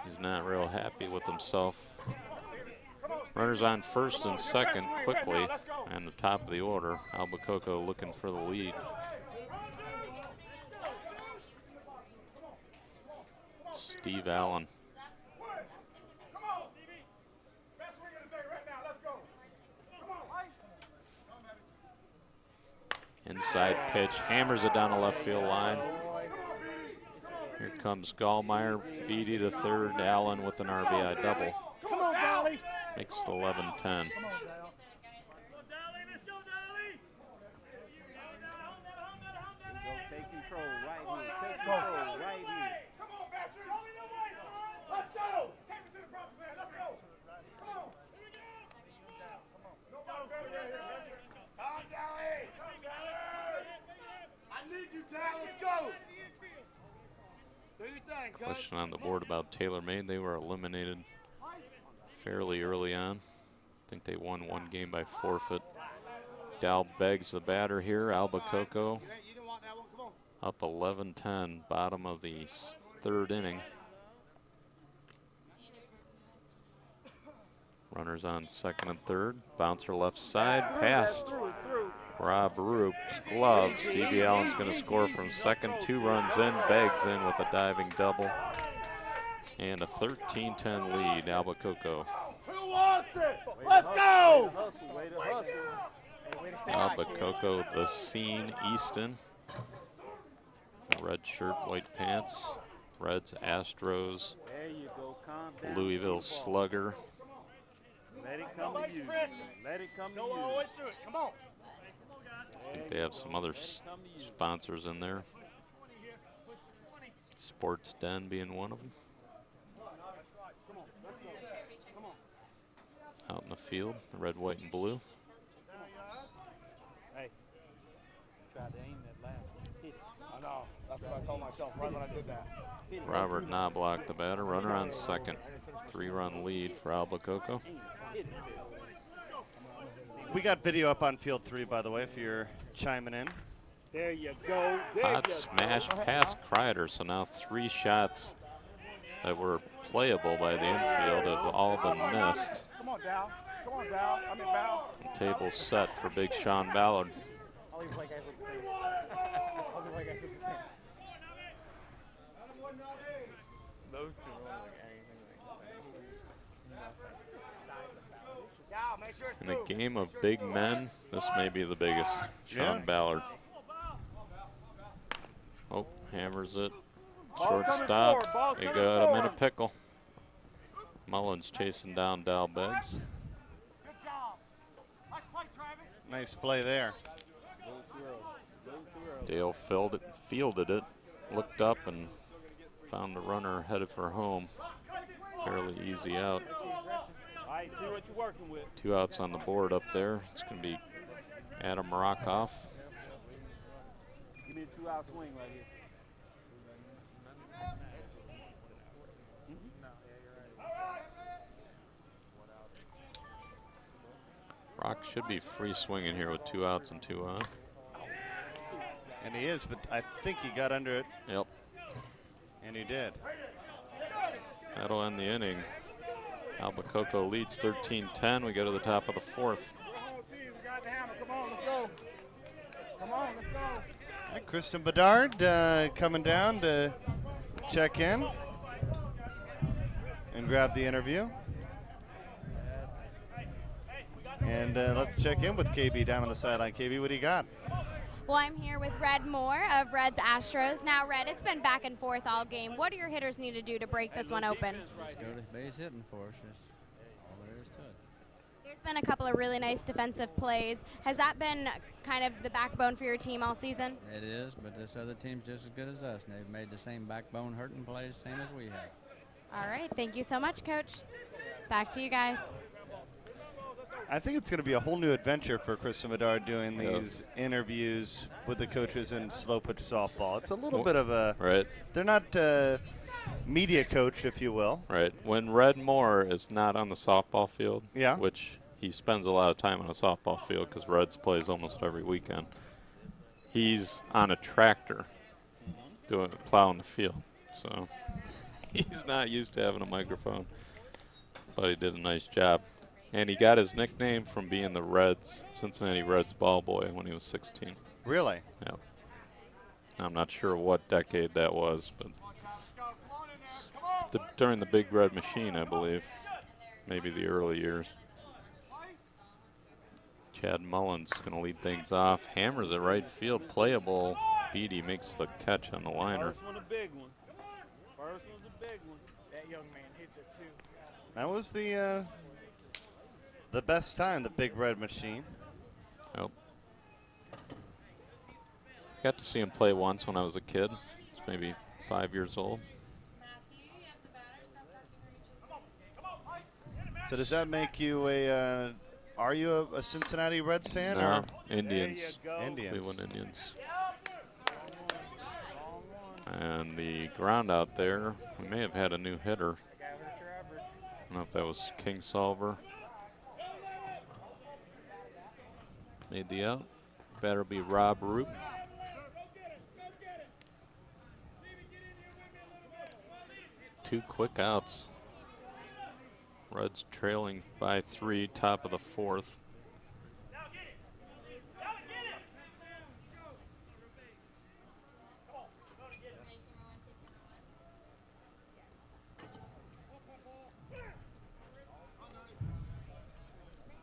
He's not real happy with himself. Runners on first and second quickly and the top of the order. Albacoco looking for the lead. Steve Allen. Inside pitch, hammers it down the left field line. Here comes Gallmeyer, Beatty to third, Allen with an RBI double. Makes it 11-10. Take control right here. Take control right here. Question on the board about TaylorMade. They were eliminated fairly early on. I think they won one game by forfeit. Dal Beggs the batter here. Albacoco up 11-10, bottom of the third inning. Runners on second and third. Bouncer left side, past Rob Roop's glove. Stevie Allen's going to score from second. 2 runs in, Beggs in with a diving double. And a 13-10 lead, Albacoco. Who wants it? Let's go! Albacoco, the scene, Easton. Red shirt, white pants. Reds, Astros. There you go. Calm down. Louisville Slugger. Let it come to you. Let it come to you. Come on. I think they have some other sponsors in there. Sports Den being one of them. Out in the field, red, white, and blue. Hey, tried to aim that last one. Hit it. I know. That's what I told myself right when I did that. Robert Knobloch, the batter. Runner on second. 3-run lead for Albacoco. We got video up on field 3, by the way, if you're chiming in. There you go. There Hot you smash go. past Kreider, so now 3 shots that were playable by the infield have all been missed. Come on, Dal. Come on, Dal. I mean, Val. Table set for big Sean Ballard. All these white guys look the same. All these white guys look the same. Those two don't look anything like the same. Dal, make sure it's In a game of big men, this may be the biggest. Sean Ballard. Oh, hammers it. Shortstop. They got him in a pickle. Mullins chasing down Dal Beggs. Good job. Nice play, Travis. Nice play there. Dale fielded it, looked up and found the runner headed for home. Fairly easy out. All right, see what you're working with. 2 outs on the board up there. It's going to be Adam Rockoff. Give me a 2-out swing right here. Rock should be free swinging here with 2 outs and 2 on. And he is, but I think he got under it. Yep. And he did. That'll end the inning. Albacoco leads 13-10. We go to the top of the 4th. Come on, let's go. Come on, let's go. And Kristen Bedard coming down to check in and grab the interview. And let's check in with KB down on the sideline. KB, what do you got? Well, I'm here with Red Moore of Reds Astros. Now, Red, it's been back and forth all game. What do your hitters need to do to break this one open? Just go to base hitting for us. That's all there is to it. There's been a couple of really nice defensive plays. Has that been kind of the backbone for your team all season? It is, but this other team's just as good as us, and they've made the same backbone hurting plays, same as we have. All right, thank you so much, Coach. Back to you guys. I think it's going to be a whole new adventure for Kristen Bedard doing these interviews with the coaches in slow pitch softball. It's a little bit of a right. They're not media coach, if you will. Right. When Red Moore is not on the softball field, Yeah. which he spends a lot of time on a softball field because Reds plays almost every weekend, he's on a tractor plowing the field. So he's not used to having a microphone, but he did a nice job. And he got his nickname from being the Cincinnati Reds ball boy when he was 16. Really? Yep. I'm not sure what decade that was, but during the Big Red Machine, I believe. Maybe the early years. Chad Mullins going to lead things off. Hammers at right field. Playable. Beatty makes the catch on the liner. First one a big one. First one's a big one. That young man hits it too. That was the best time, the Big Red Machine. Yep. Got to see him play once when I was a kid. He was maybe 5 years old. So does that make you are you a Cincinnati Reds fan? No, or? Indians. Indians. Cleveland Indians. And the ground out there, we may have had a new hitter. I don't know if that was King Solver. Made the out. Better be Rob Roop. Two quick outs. Reds trailing by 3, top of the 4th.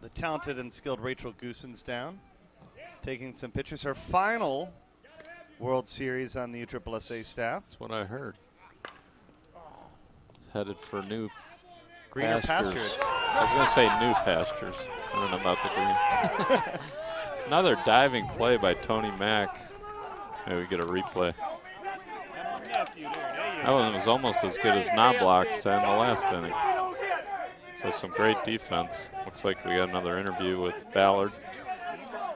The talented and skilled Rachel Goosen's down, taking some pictures. Her final World Series on the USSSA staff. That's what I heard. Headed for new greener pastures. I was going to say new pastures. I don't know about the green. Another diving play by Tony Mack. Maybe we get a replay. That one was almost as good as Knobloch's to end the last inning. So some great defense. Looks like we got another interview with Ballard.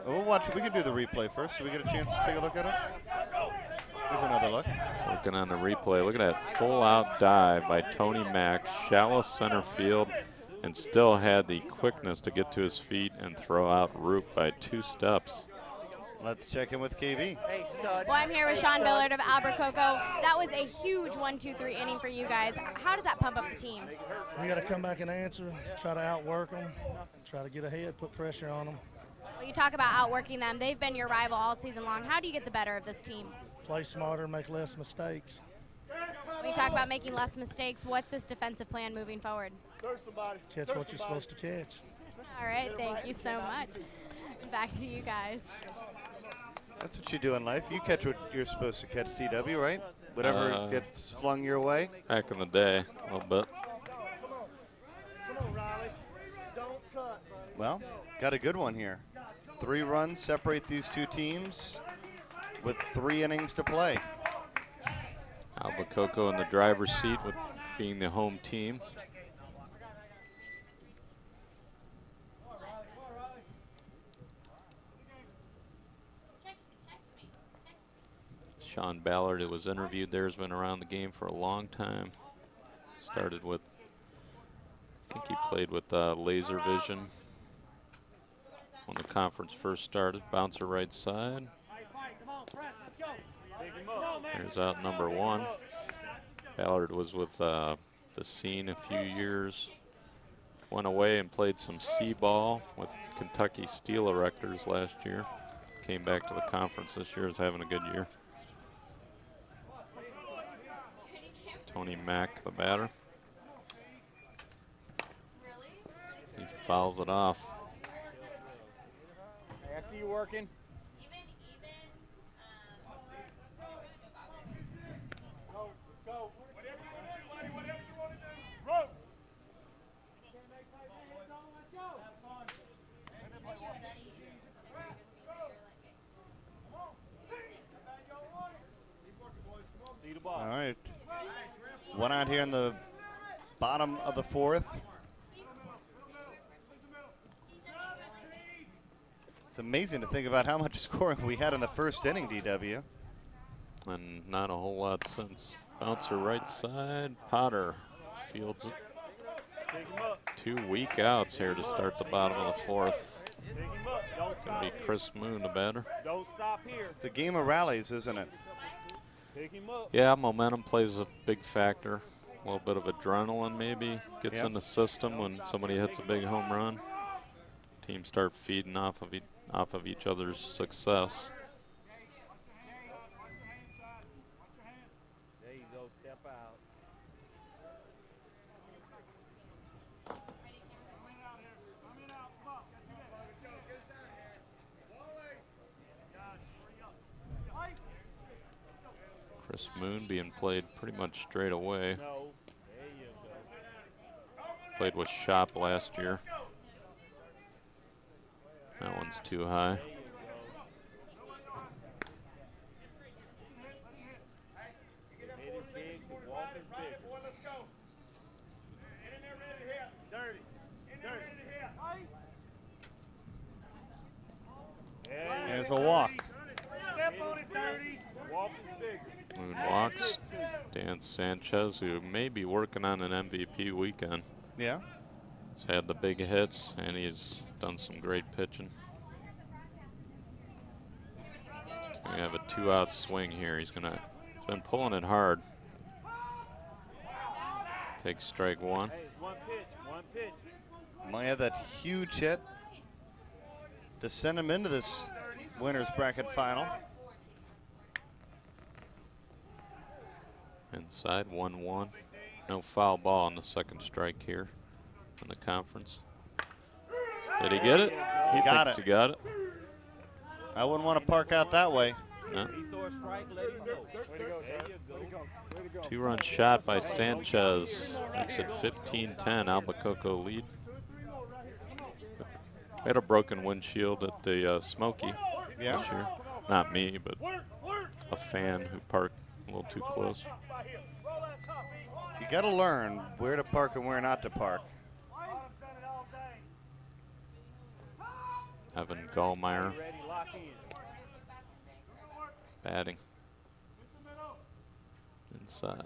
We'll watch. We can do the replay first. Do we get a chance to take a look at it? Here's another look. Looking on the replay. Look at that full-out dive by Tony Mack, shallow center field, and still had the quickness to get to his feet and throw out Roop by 2 steps. Let's check in with KB. Hey, stud. Well, I'm here with Sean Billard of Albacoco. That was a huge 1-2-3 inning for you guys. How does that pump up the team? We got to come back and answer, try to outwork them, try to get ahead, put pressure on them. Well, you talk about outworking them. They've been your rival all season long. How do you get the better of this team? Play smarter, make less mistakes. When you talk about making less mistakes, what's this defensive plan moving forward? Catch what you're supposed to catch. All right, thank you so much. Back to you guys. That's what you do in life. You catch what you're supposed to catch, DW, right? Whatever gets flung your way. Back in the day, a little bit. Well, got a good one here. 3 runs separate these two teams with 3 innings to play. Albacoco in the driver's seat with being the home team. Sean Ballard, who was interviewed there, has been around the game for a long time. Started with, I think he played with Laser Vision when the conference first started. Bouncer right side. Here's out number 1. Ballard was with the Scene a few years. Went away and played some C-ball with Kentucky Steel Erectors last year. Came back to the conference this year, is having a good year. Tony Mack, the batter. He fouls it off. Hey, I see you working. Go. Whatever you want to do, buddy. Whatever you want to do. Roll. All right. 1 out here in the bottom of the 4th. It's amazing to think about how much scoring we had in the first inning, DW. And not a whole lot since. Bouncer right side. Potter fields it. 2 weak outs here to start the bottom of the 4th. Gonna be Chris Moon, the batter. Don't stop here. It's a game of rallies, isn't it? Pick him up. Yeah, momentum plays a big factor. A little bit of adrenaline maybe gets in the system when somebody hits a big home run. Teams start feeding off of each other's success. There you go. Step out. Chris Moon being played pretty much straight away. No. There you go. Played with Shop last year. That one's too high. There's a walk. Step on it, Dirty. Walk is bigger. Moon walks. Dan Sanchez, who may be working on an MVP weekend. Yeah. He's had the big hits, and he's done some great pitching. We have a 2-out swing here. He's been pulling it hard. Takes strike 1. Hey, it's one pitch. One pitch. Might have that huge hit to send him into this winner's bracket final. Inside 1-1. No foul ball on the second strike here in the conference. Did he get it? He got thinks it. he got it. I wouldn't want to park out that way. No. He throw a strike, let him go. There you go. 2-run shot by Sanchez makes it 15-10. Albacoco lead. We had a broken windshield at the Smoky this year. Not me, but a fan who parked a little too close. You got to learn where to park and where not to park. Evan Gallmeyer batting inside.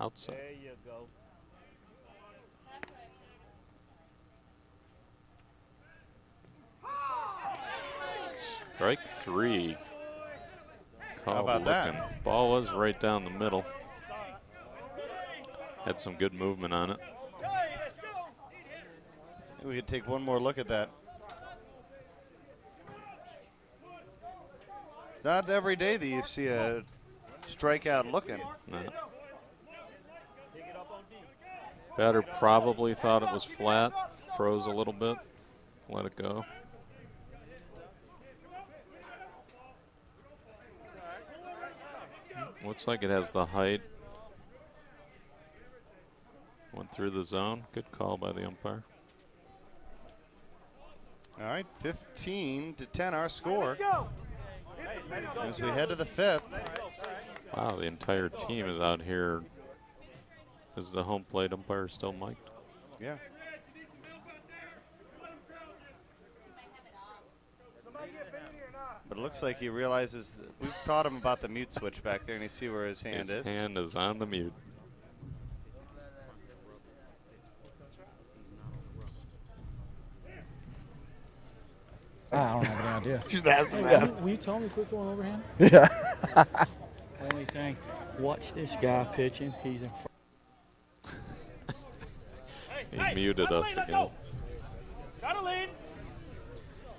Outside. There you go. Strike 3. How about that? Ball was right down the middle. Had some good movement on it. Maybe we could take one more look at that. It's not every day that you see a strikeout looking. No. Batter probably thought it was flat, froze a little bit, let it go. Looks like it has the height. Went through the zone. Good call by the umpire. All right, 15-10 our score as we head to the 5th. Wow, the entire team is out here. Is the home plate umpire still mic'd? Yeah. But it looks like he realizes that we've taught him about the mute switch back there, and you see where his hand is. His hand is on the mute. I don't have any idea. Just ask him Hey, that. will you tell me to quit throwing overhand? Yeah. Only thing, watch this guy pitching. He's in front. He muted us again.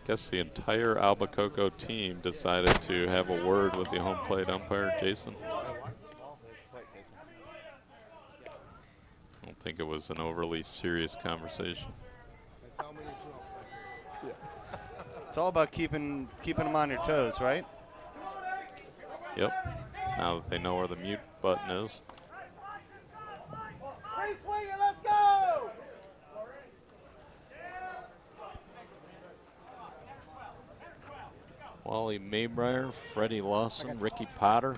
Guess the entire Albacoco team decided to have a word with the home plate umpire, Jason. I don't think it was an overly serious conversation. It's all about keeping them on your toes, right? Yep. Now that they know where the mute button is. Let's go! Wally Maybrier, Freddie Lawson, Ricky Potter.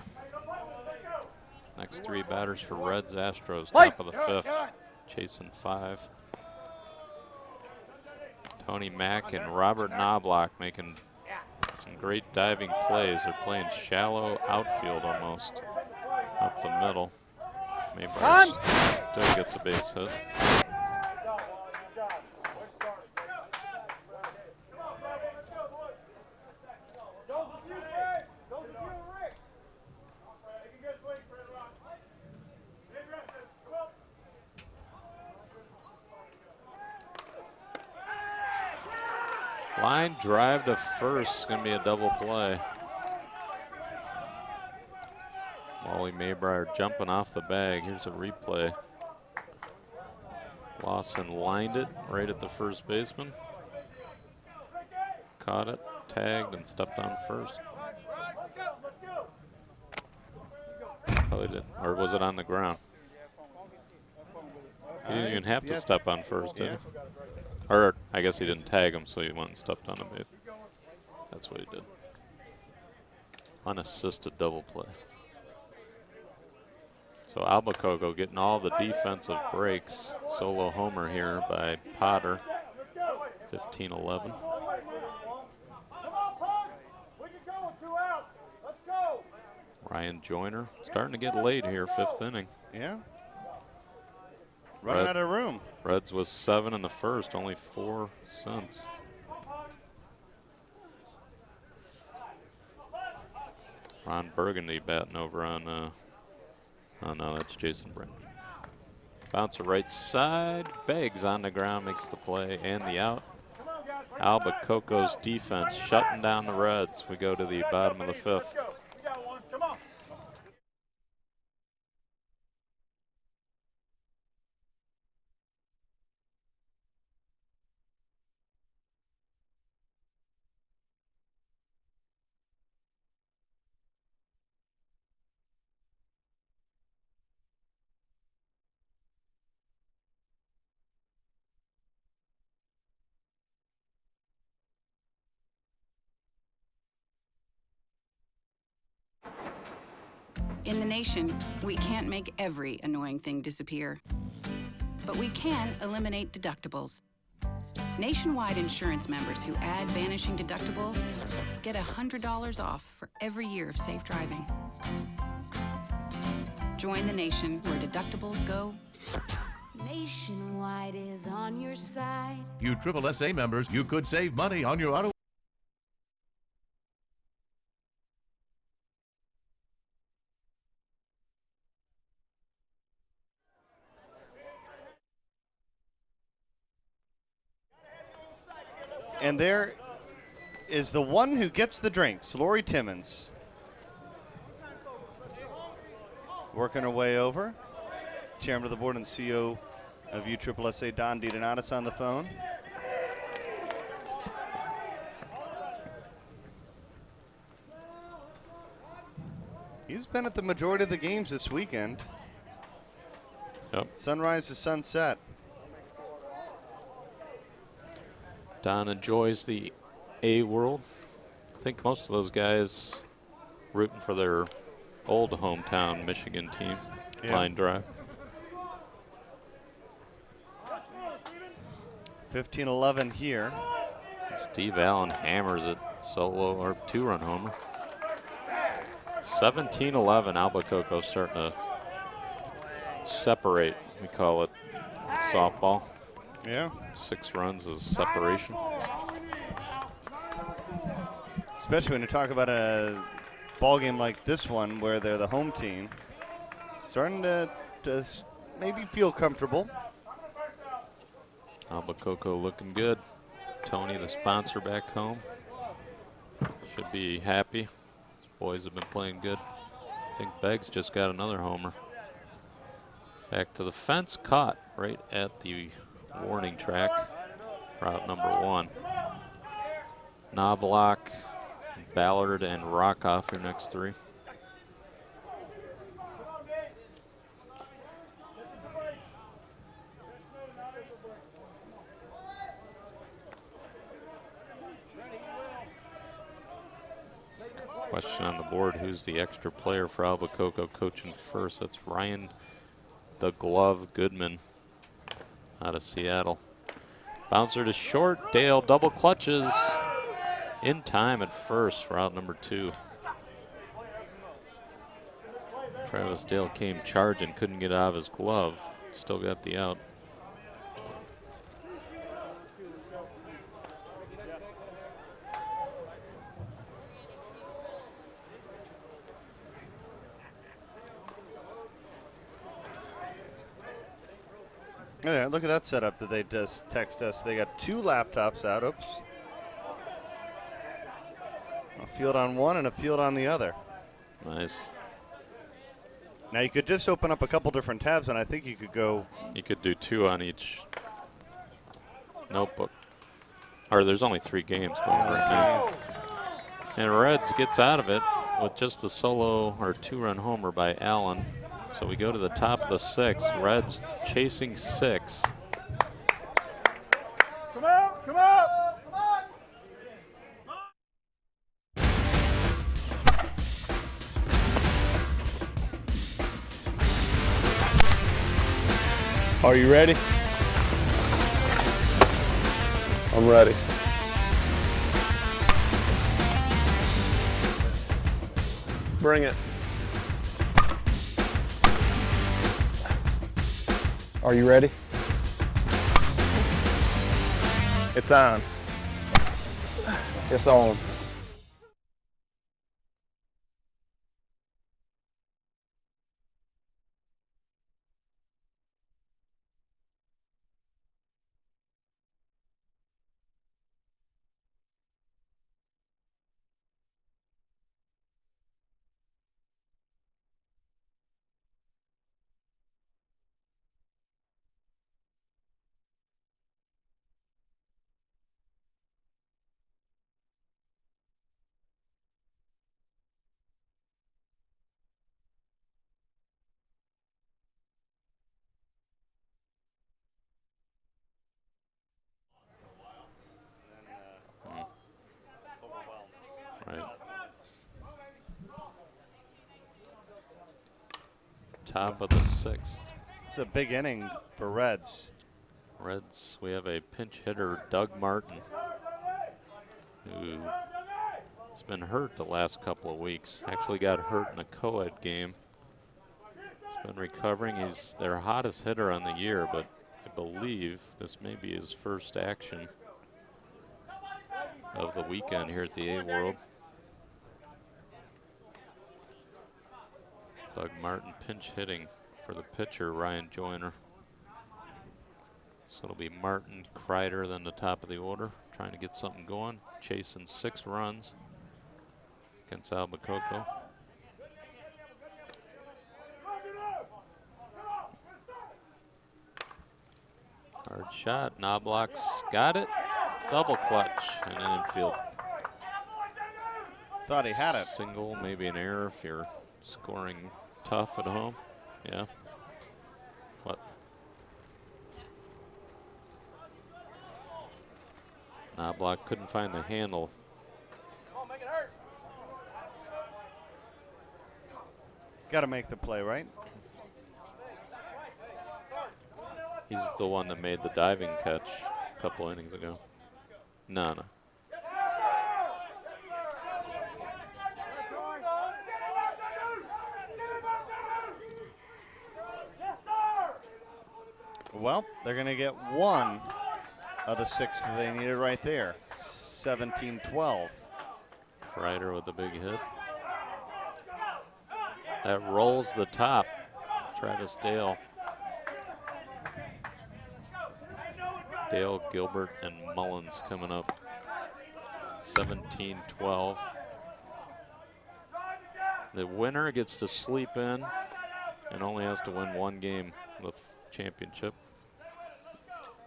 Next 3 batters for Reds Astros, top of the 5th, chasing 5. Tony Mack and Robert Knobloch making Some great diving plays. They're playing shallow outfield almost up the middle. Maybrier still gets a base hit. Line drive to first is going to be a double play. Wally Maybrier jumping off the bag. Here's a replay. Lawson lined it right at the first baseman. Caught it, tagged, and stepped on first. Probably did, or was it on the ground? He didn't even have to step on first, did he? Or I guess he didn't tag him, so he went and stepped on him. That's what he did. Unassisted double play. So Albacoco getting all the defensive breaks. Solo homer here by Potter. 15-11. Ryan Joyner starting to get late here, 5th inning. Yeah. Running out of room. Reds was 7 in the first, only 4 since. Ron Burgundy batting over on, oh no, that's Jason Brent. Bouncer right side, Beggs on the ground, makes the play and the out. Albacoco's defense shutting down the Reds. We go to the bottom of the 5th. In the nation, we can't make every annoying thing disappear, but we can eliminate deductibles. Nationwide insurance members who add Vanishing Deductible get $100 off for every year of safe driving. Join the nation where deductibles go. Nationwide is on your side. You USSSA members, you could save money on your auto. And there is the one who gets the drinks, Lori Timmons. Working her way over. Chairman of the board and CEO of USSSA, Don DiDonatis, on the phone. He's been at the majority of the games this weekend. Yep. Sunrise to sunset. Don enjoys the A world. I think most of those guys rooting for their old hometown Michigan team. Yeah. Line drive. 15-11 here. Steve Allen hammers it solo or 2-run homer. 17-11. Albacoco starting to separate, we call it softball. Yeah. 6 runs is separation. Especially when you talk about a ball game like this one where they're the home team. Starting to maybe feel comfortable. Albacoco looking good. Tony, the sponsor, back home. Should be happy. These boys have been playing good. I think Beggs just got another homer. Back to the fence, caught right at the warning track, route number 1. Knobloch, Ballard, and Rockoff your next 3. Question on the board, who's the extra player for Albacoco coaching first? That's Ryan the Glove Goodman out of Seattle. Bouncer to short, Dale double clutches in time at first for out number 2. Travis Dale came charging, couldn't get out of his glove. Still got the out. Yeah, look at that setup that they just text us. They got 2 laptops out. Oops. A field on one and a field on the other. Nice. Now you could just open up a couple different tabs, and I think you could go. You could do 2 on each notebook. Or there's only 3 games going right now. And Reds gets out of it with just a solo or 2-run homer by Allen. So we go to the top of the 6th. Reds chasing 6. Come out, come out. Are you ready? I'm ready. Bring it. Are you ready? It's on. It's on. Right. Top of the 6th. It's a big inning for Reds. Reds, we have a pinch hitter, Doug Martin, who has been hurt the last couple of weeks. Actually got hurt in a co-ed game. He's been recovering. He's their hottest hitter on the year, but I believe this may be his first action of the weekend here at the A-World. Doug Martin pinch hitting for the pitcher, Ryan Joyner. So it'll be Martin, Kreider, then the top of the order, trying to get something going, chasing 6 runs against Albacoco. Hard shot, Knobloch's got it, double clutch, and an infield. Thought he had it. Single, maybe an error if you're scoring tough at home. Yeah. What? Knobloch couldn't find the handle. Got to make the play, right? He's the one that made the diving catch a couple innings ago. No. Well, they're going to get 1 of the 6 that they needed right there. 17-12. Kreider with a big hit. That rolls the top. Travis Dale. Dale, Gilbert, and Mullins coming up. 17-12. The winner gets to sleep in and only has to win 1 game of the championship.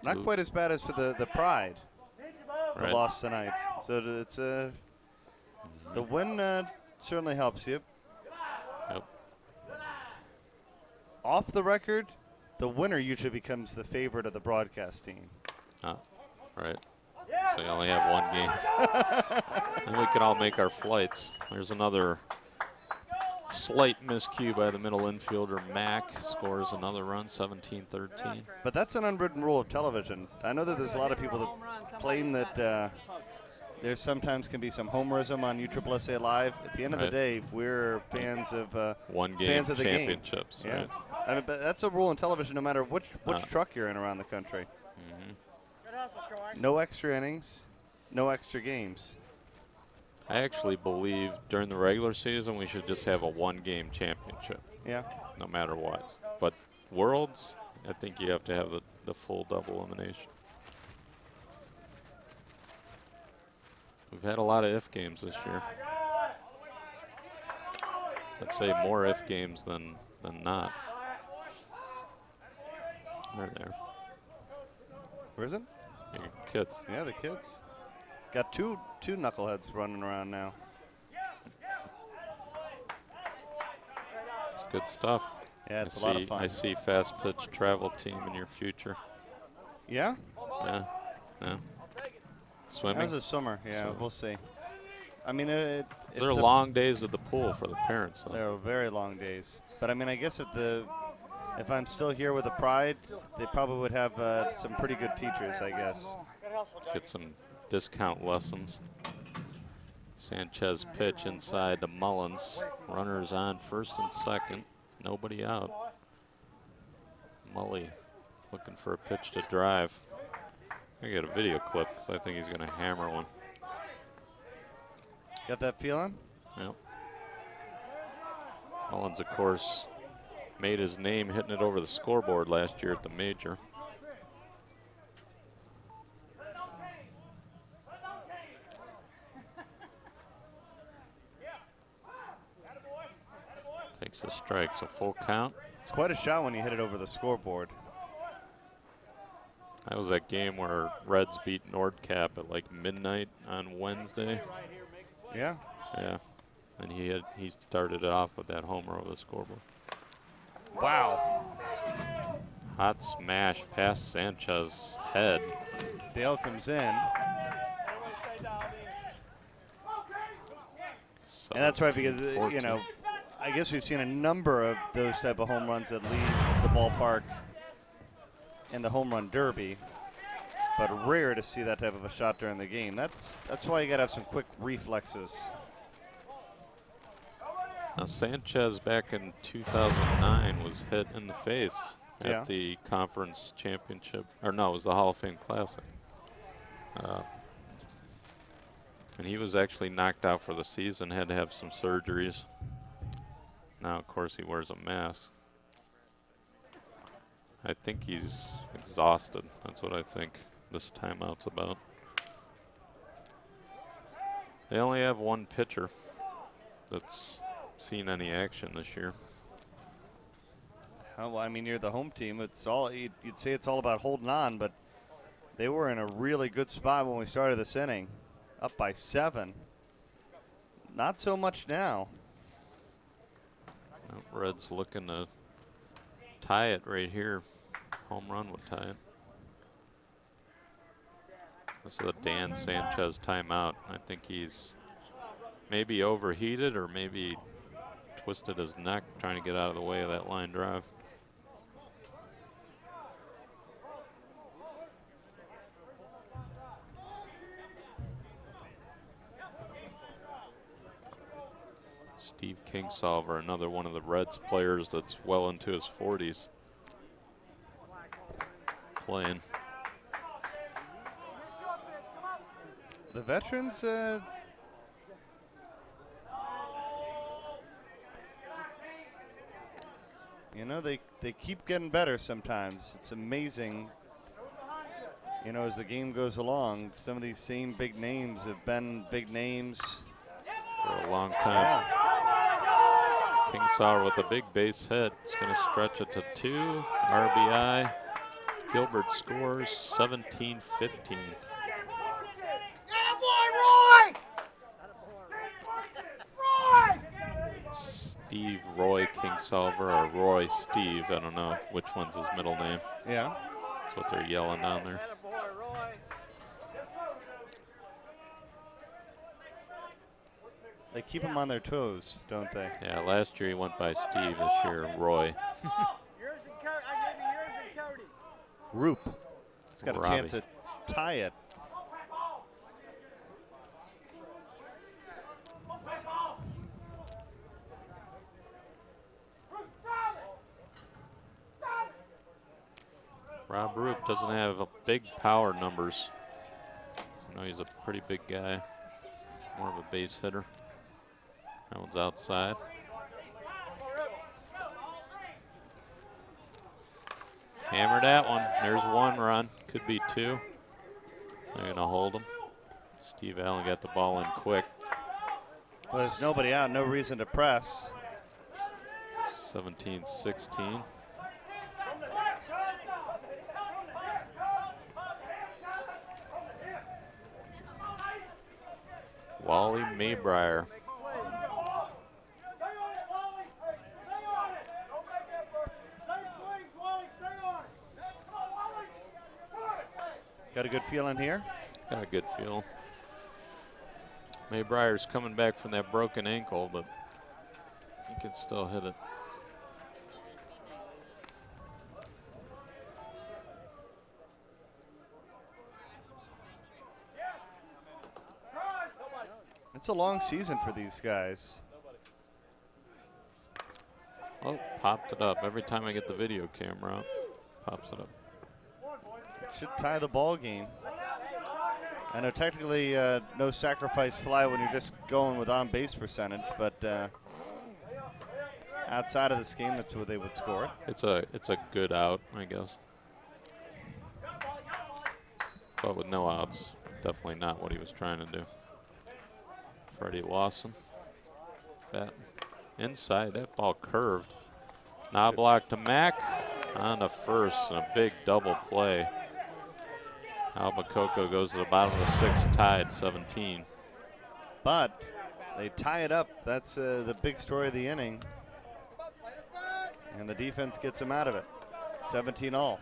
Not quite as bad as for the Pride. The Right. loss tonight. So it's the win certainly helps you. Yep. Off the record, the winner usually becomes the favorite of the broadcast team. Right. So you only have 1 game. And we can all make our flights. There's another slight miscue by the middle infielder. Mack scores another run, 17-13. But that's an unwritten rule of television. I know that there's a lot of people that claim that there sometimes can be some homerism on USSSA Live. At the end of the Right. day, we're fans of One-game fans of the championships, game. Yeah, right. I mean, but that's a rule in television, no matter which Uh. truck you're in around the country. Mhm. Good hustle, Troy. No extra innings, no extra games. I actually believe during the regular season we should just have a one-game championship. Yeah. No matter what. But Worlds, I think you have to have the full double elimination. We've had a lot of if games this year. I'd say more if games than not. They're there. Where is it? Your kids. Yeah, the kids. Got two knuckleheads running around now. It's good stuff. Yeah, it's a lot of fun. I see fast pitch travel team in your future. Yeah? Yeah. Yeah. Swimming? That was a swimmer. Yeah, So- we'll see. I mean, Those are long days at the pool for the parents. So. They're very long days. But I mean, I guess if I'm still here with the Pride, they probably would have some pretty good teachers, I guess. Get some discount lessons. Sanchez pitch inside to Mullins. Runners on first and second. Nobody out. Mully looking for a pitch to drive. I get a video clip because I think he's going to hammer one. Got that feeling? Yep. Mullins, of course, made his name hitting it over the scoreboard last year at the major. Takes a strike, so full count. It's quite a shot when you hit it over the scoreboard. That was that game where Reds beat Nordcap at like midnight on Wednesday. Yeah. Yeah. And he started it off with that homer over the scoreboard. Wow. Hot smash past Sanchez's head. Dale comes in. And that's right, because, you know, I guess we've seen a number of those type of home runs that leave the ballpark in the home run derby, but rare to see that type of a shot during the game. That's why you got to have some quick reflexes. Now Sanchez back in 2009 was hit in the face Yeah. at the conference championship, or no, it was the Hall of Fame Classic. And he was actually knocked out for the season, had to have some surgeries. Now, of course, he wears a mask. I think he's exhausted. That's what I think this timeout's about. They only have one pitcher that's seen any action this year. Well, I mean, you're the home team. It's all you'd say it's all about holding on, but they were in a really good spot when we started this inning, up by 7. Not so much now. Well, Reds looking to tie it right here. Home run would tie it. This is a Dan Sanchez timeout. I think he's maybe overheated or maybe twisted his neck trying to get out of the way of that line drive. Steve Kingsolver, another one of the Reds players that's well into his 40s, playing. The veterans, you know, they keep getting better sometimes. It's amazing, you know, as the game goes along. Some of these same big names have been big names For a long time. Yeah. Kingsolver with a big base hit. It's going to stretch it to 2 RBI. Gilbert scores 17-15. Steve Roy Kingsolver or Roy Steve. I don't know which one's his middle name. Yeah. That's what they're yelling down there. They keep them on their toes, don't they? Yeah, last year he went by Steve, this year Roy. Roop. It's got a Robbie. chance to tie it. Rob Roop doesn't have a big power numbers. I know he's a pretty big guy, more of a base hitter. That one's outside. Hammer that one. There's one run. Could be two. They're going to hold him. Steve Allen got the ball in quick. Well, there's nobody out, no reason to press. 17-16. Wally Maybrier. Got a good feeling here? Got a good feel. Maybrier's coming back from that broken ankle, but he can still hit it. It's a long season for these guys. Oh, popped it up. Every time I get the video camera up, pops it up. Should tie the ball game. I know technically no sacrifice fly when you're just going with on-base percentage, but outside of this game, that's where they would score it. It's a good out, I guess. But with no outs, definitely not what he was trying to do. Freddie Lawson, bat inside, that ball curved. Knobloch to Mack on the first, and a big double play. Albacoco goes to the bottom of the sixth, tied 17. But they tie it up. That's the big story of the inning. And the defense gets them out of it. 17 all.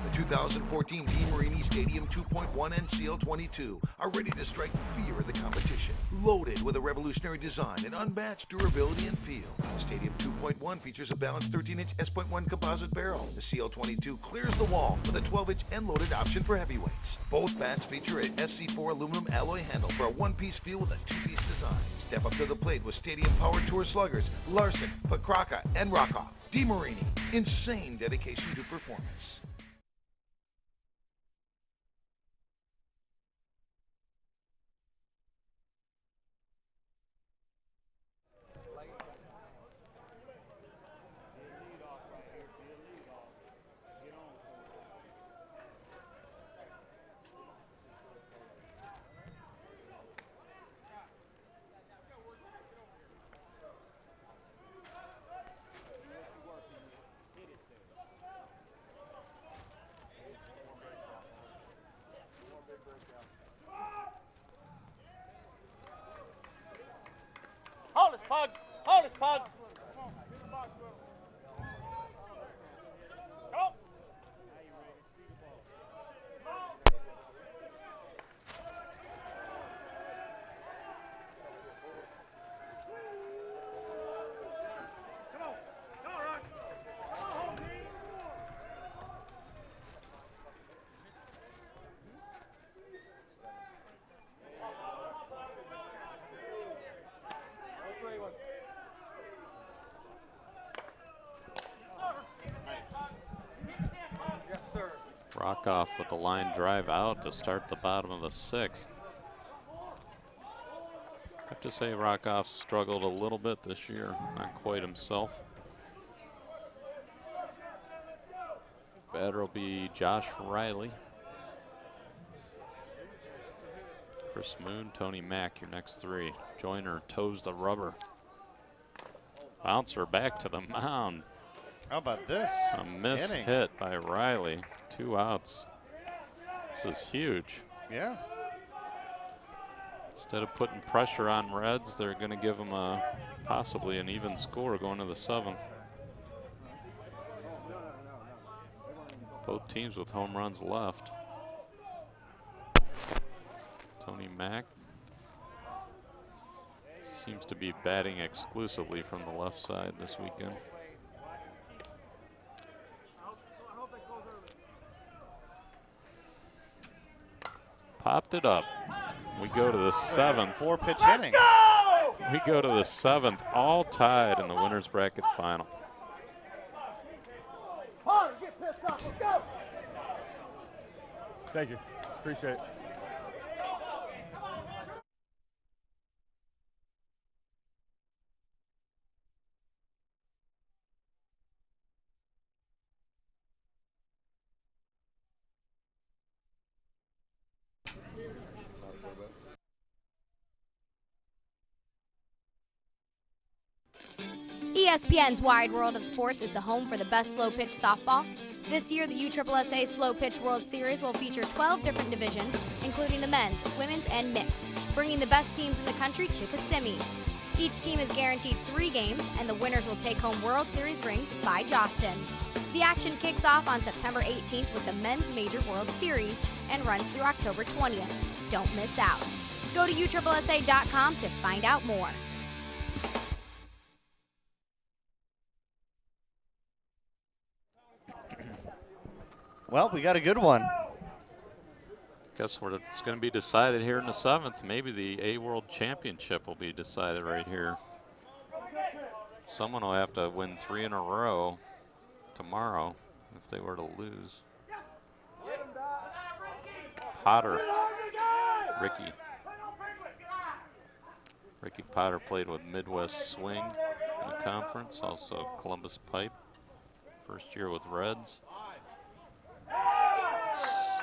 The 2014 DeMarini Stadium 2.1 and CL22 are ready to strike fear at the competition. Loaded with a revolutionary design and unmatched durability and feel. The Stadium 2.1 features a balanced 13-inch S.1 composite barrel. The CL22 clears the wall with a 12-inch end-loaded option for heavyweights. Both bats feature a SC4 aluminum alloy handle for a one-piece feel with a two-piece design. Step up to the plate with Stadium Power Tour sluggers Larson, Pokraka, and Rockoff. DeMarini, insane dedication to performance. Hold his pug. Hold his pug. Rockoff with the line drive out to start the bottom of the sixth. I have to say Rockoff struggled a little bit this year, not quite himself. Batter will be Josh Riley. Chris Moon, Tony Mack, your next three. Joyner toes the rubber. Bouncer back to the mound. How about this? A miss inning. hit by Riley. 2 outs. This is huge. Yeah. Instead of putting pressure on Reds, they're going to give them possibly an even score going to the 7th. Both teams with home runs left. Tony Mack seems to be batting exclusively from the left side this weekend. Popped it up. We go to the 7th. 4-pitch inning. We go to the 7th, all tied in the winners bracket final. Thank you. Appreciate it. ESPN's Wide World of Sports is the home for the best slow pitch softball. This year, the USSSA Slow Pitch World Series will feature 12 different divisions, including the men's, women's, and mixed, bringing the best teams in the country to Kissimmee. Each team is guaranteed 3 games, and the winners will take home World Series rings by Jostens. The action kicks off on September 18th with the Men's Major World Series and runs through October 20th. Don't miss out. Go to USSSA.com to find out more. Well, we got a good one. Guess what? It's going to be decided here in the 7th. Maybe the A World Championship will be decided right here. Someone will have to win 3 in a row tomorrow if they were to lose. Potter, Ricky Potter played with Midwest Swing in the conference, also Columbus Pipe, first year with Reds.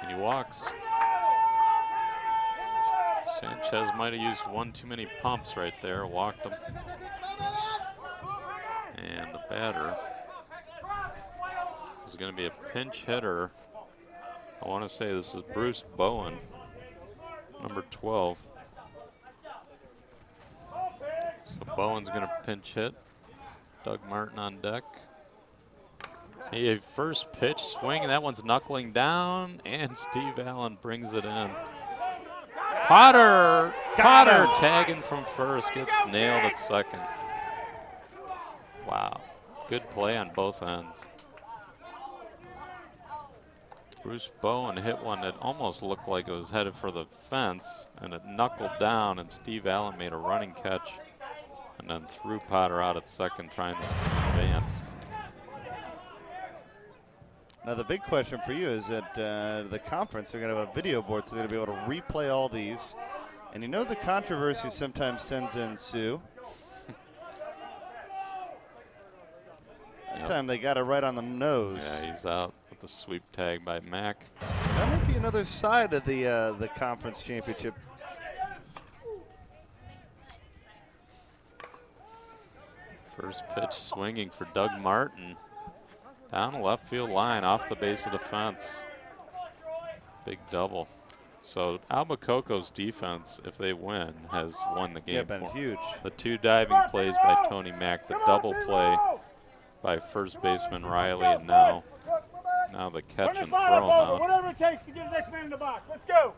He walks. Sanchez might have used one too many pumps right there, walked him. And the batter is going to be a pinch hitter. I want to say this is Bruce Bowen, number 12. So Bowen's going to pinch hit. Doug Martin on deck. A first pitch swing, that one's knuckling down, and Steve Allen brings it in. Potter tagging from first, gets nailed at second. Wow, good play on both ends. Bruce Bowen hit one that almost looked like it was headed for the fence, and it knuckled down, and Steve Allen made a running catch and then threw Potter out at second trying to advance. Now the big question for you is that the conference, they're going to have a video board, so they're going to be able to replay all these. And you know the controversy sometimes tends to ensue. That time they got it right on the nose. Yeah, he's out with the sweep tag by Mack. That might be another side of the conference championship. First pitch swinging for Doug Martin. Down the left field line, off the base of the fence. Big double. So Albacoco's defense, if they win, has won the game. Yeah, been huge. The 2 diving plays by Tony Mack, the double play by first baseman Riley, and now the catch and throw out. Whatever it takes to get the next man in the box. Let's go.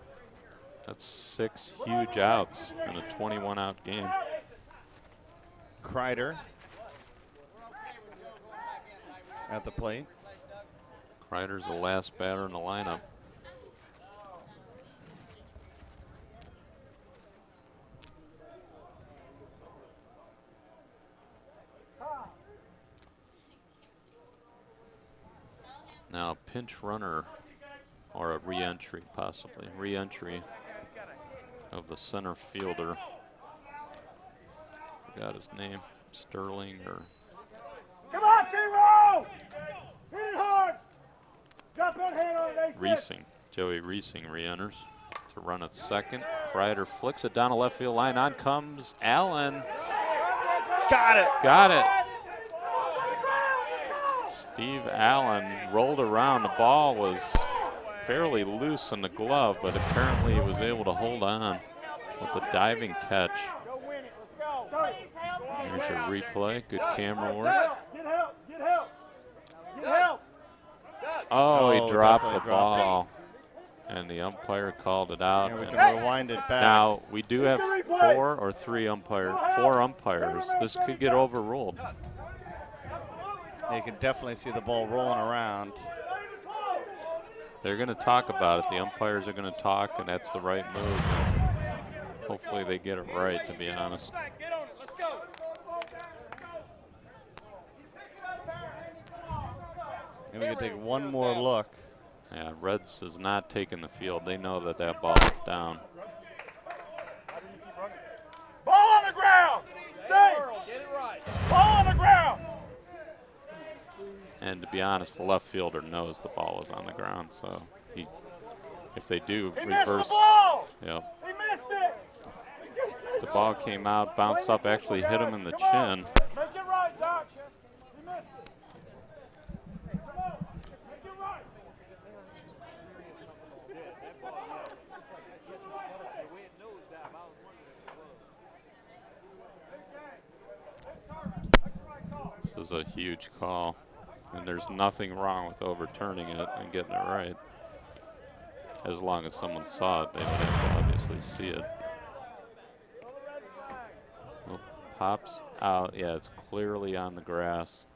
That's 6 huge outs in a 21-out game. Kreider at the plate. Kreider's the last batter in the lineup. Now pinch runner or a re-entry, possibly. Re-entry of the center fielder. Forgot his name. Sterling or... Come on, T-Roll! Hit it hard! Drop that hand on it. Reesing. Joey Reesing re-enters to run at second. Kreider flicks it down the left field line. On comes Allen. Got it! Got it! Steve Allen rolled around. The ball was fairly loose in the glove, but apparently he was able to hold on with the diving catch. Here's your replay. Good camera work. Get help! Get help! Get help! Oh, he dropped the ball. And the umpire called it out. Yeah, we can rewind it back. Now, we do have 4 or 3 umpires. 4 umpires. This could get overruled. You can definitely see the ball rolling around. They're going to talk about it. The umpires are going to talk, and that's the right move. Hopefully they get it right, to be honest. Maybe we can take one more look. Yeah, Reds is not taking the field. They know that that ball is down. Ball on the ground. Safe. Get it right. Ball on the ground. And to be honest, the left fielder knows the ball is on the ground, so if they do He reverse, missed the ball. yep. He missed it. The ball came out, bounced up, actually hit him in the chin. Make it right, Doc. He missed it. Come on. Make it right. This is a huge call, and there's nothing wrong with overturning it and getting it right. As long as someone saw it, they would have to obviously see it. Oh, pops out. Yeah, it's clearly on the grass.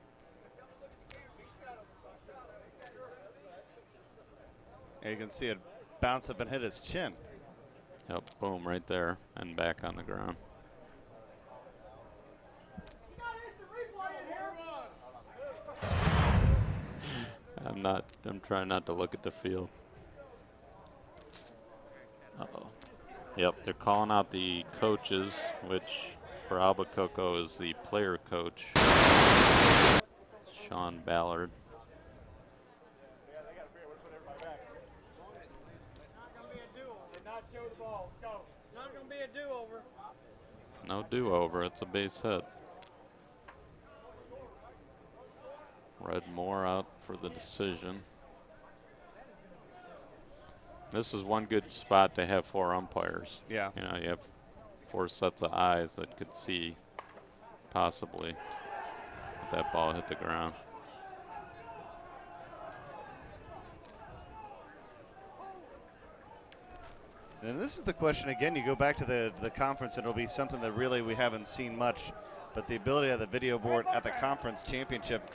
Yeah, you can see it bounce up and hit his chin. Yep, boom, right there, and back on the ground. I'm trying not to look at the field. Uh-oh. Yep, they're calling out the coaches, which for Albacoco is the player coach, Sean Ballard. Not going to be a do-over. No do-over, it's a base hit. Red Moore out for the decision. This is one good spot to have 4 umpires. Yeah. You know, you have 4 sets of eyes that could see possibly if that ball hit the ground. And this is the question again. You go back to the conference, and it'll be something that really we haven't seen much. But the ability of the video board at the conference championship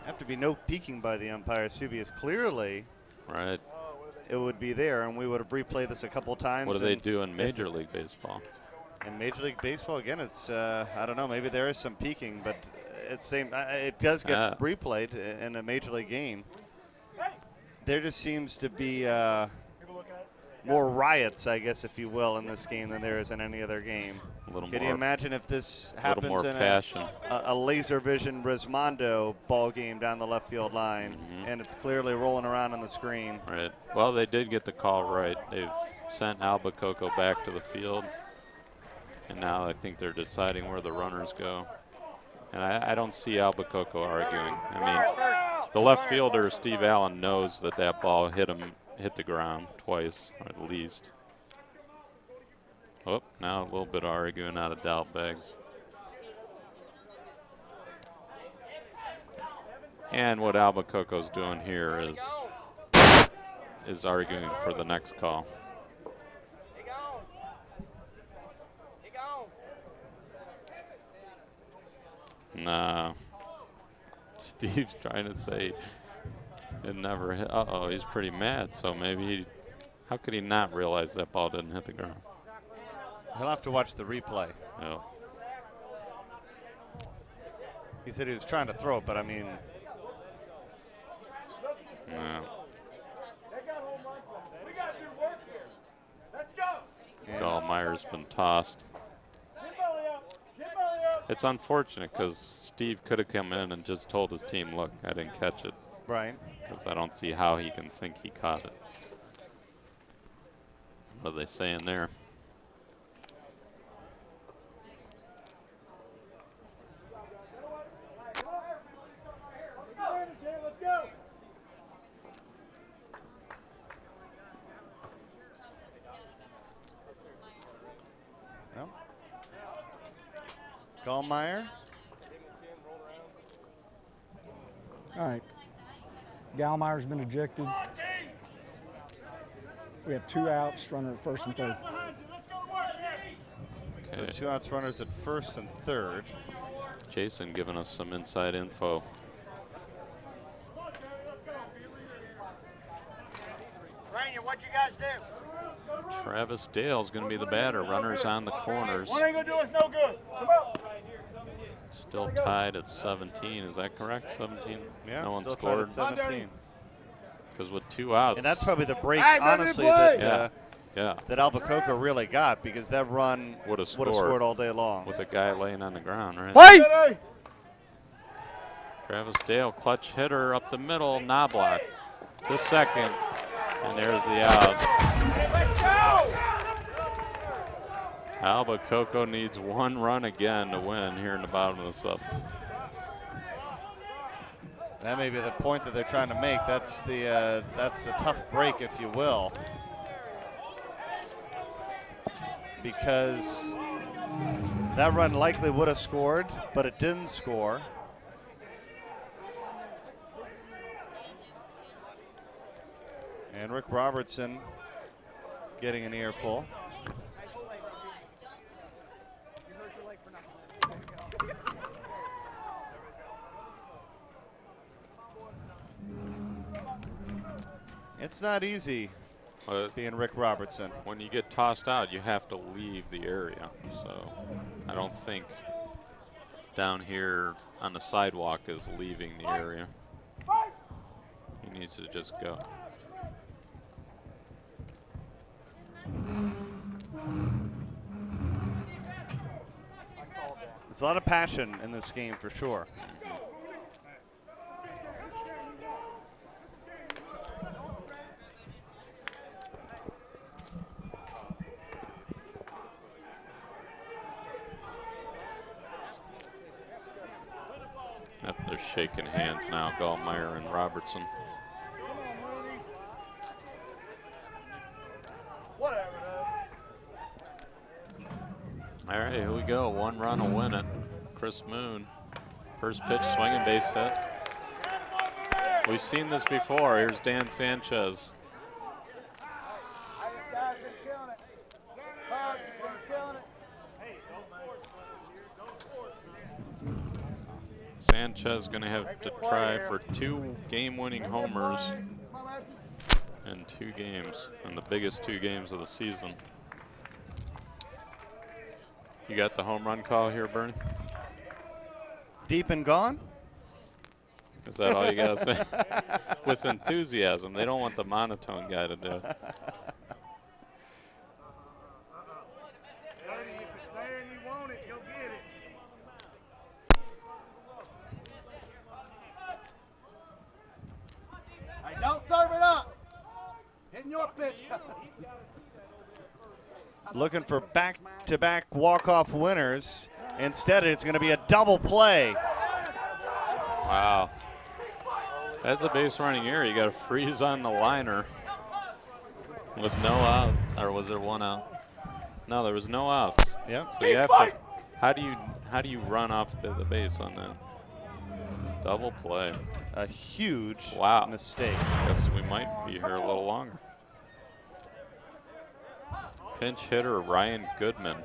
have to be no peeking by the umpires too, because clearly, right, it would be there, and we would have replayed this a couple times. What do they do in Major League Baseball? In Major League Baseball, again, it's I don't know. Maybe there is some peeking, but it's same. It does get replayed in a Major League game. There just seems to be more riots, I guess, if you will, in this game than there is in any other game. A little Can more, you imagine if this happens more in passion. a laser vision Rismondo ball game down the left field line, and it's clearly rolling around on the screen? Right. Well, they did get the call right. They've sent Albacoco back to the field, and now I think they're deciding where the runners go. And I don't see Albacoco arguing. I mean, the left fielder, Steve Allen, knows that that ball hit the ground twice, or at least. Oh, now a little bit of arguing out of doubt bags. And what Albacoco's doing here is arguing for the next call. Nah. Steve's trying to say it never hit. Uh-oh, he's pretty mad, so maybe how could he not realize that ball didn't hit the ground? He'll have to watch the replay. Yeah. He said he was trying to throw it, but I mean. No. Gallmeier's been tossed. It's unfortunate because Steve could have come in and just told his team, look, I didn't catch it. Right. Because I don't see how he can think he caught it. What are they saying there? Well, Gallmeier. All right. Gallmeier's been ejected. We have 2 outs, runner at first and third. So 2 outs, runners at first and third. Jason giving us some inside info. Rainier, what'd you guys do? Travis Dale's going to be the batter. Runners on the corners. One ain't gonna do us no good. Come on. Still tied at 17. Is that correct? 17. Yeah, no one still scored. tied at 17. Because with 2 outs. And that's probably the break, Hey, honestly, play. that Yeah. that Albacoco really got, because that run Would have scored all day long. with the guy laying on the ground, right? Play! Travis Dale, clutch hitter up the middle, Knobloch to second, and there's the out. Albacoco needs 1 run again to win here in the bottom of the 7th. That may be the point that they're trying to make. That's the tough break, if you will, because that run likely would have scored, but it didn't score. And Rick Robertson getting an earful. It's not easy being Rick Robertson. When you get tossed out, you have to leave the area. So I don't think down here on the sidewalk is leaving the area. He needs to just go. There's a lot of passion in this game for sure. Yep, they're shaking hands now, Gallmeyer and Robertson. All right, here we go. 1 run will win it. Chris Moon, first pitch, swinging base hit. We've seen this before. Here's Dan Sanchez. Sanchez going to have to try for 2 game-winning homers in 2 games, in the biggest 2 games of the season. You got the home run call here, Bernie? Deep and gone? Is that all you got to say? With enthusiasm. They don't want the monotone guy to do it. Hey, don't serve it up. Hitting your pitch. Looking for back-to-back walk-off winners. Instead, it's going to be a double play. Wow. That's a base running error. You got to freeze on the liner with no out. Or was there 1 out? No, there was no outs. Yep. So you have to. How do you run off the base on that? Double play. A huge mistake. Guess we might be here a little longer. Pinch hitter Ryan Goodman.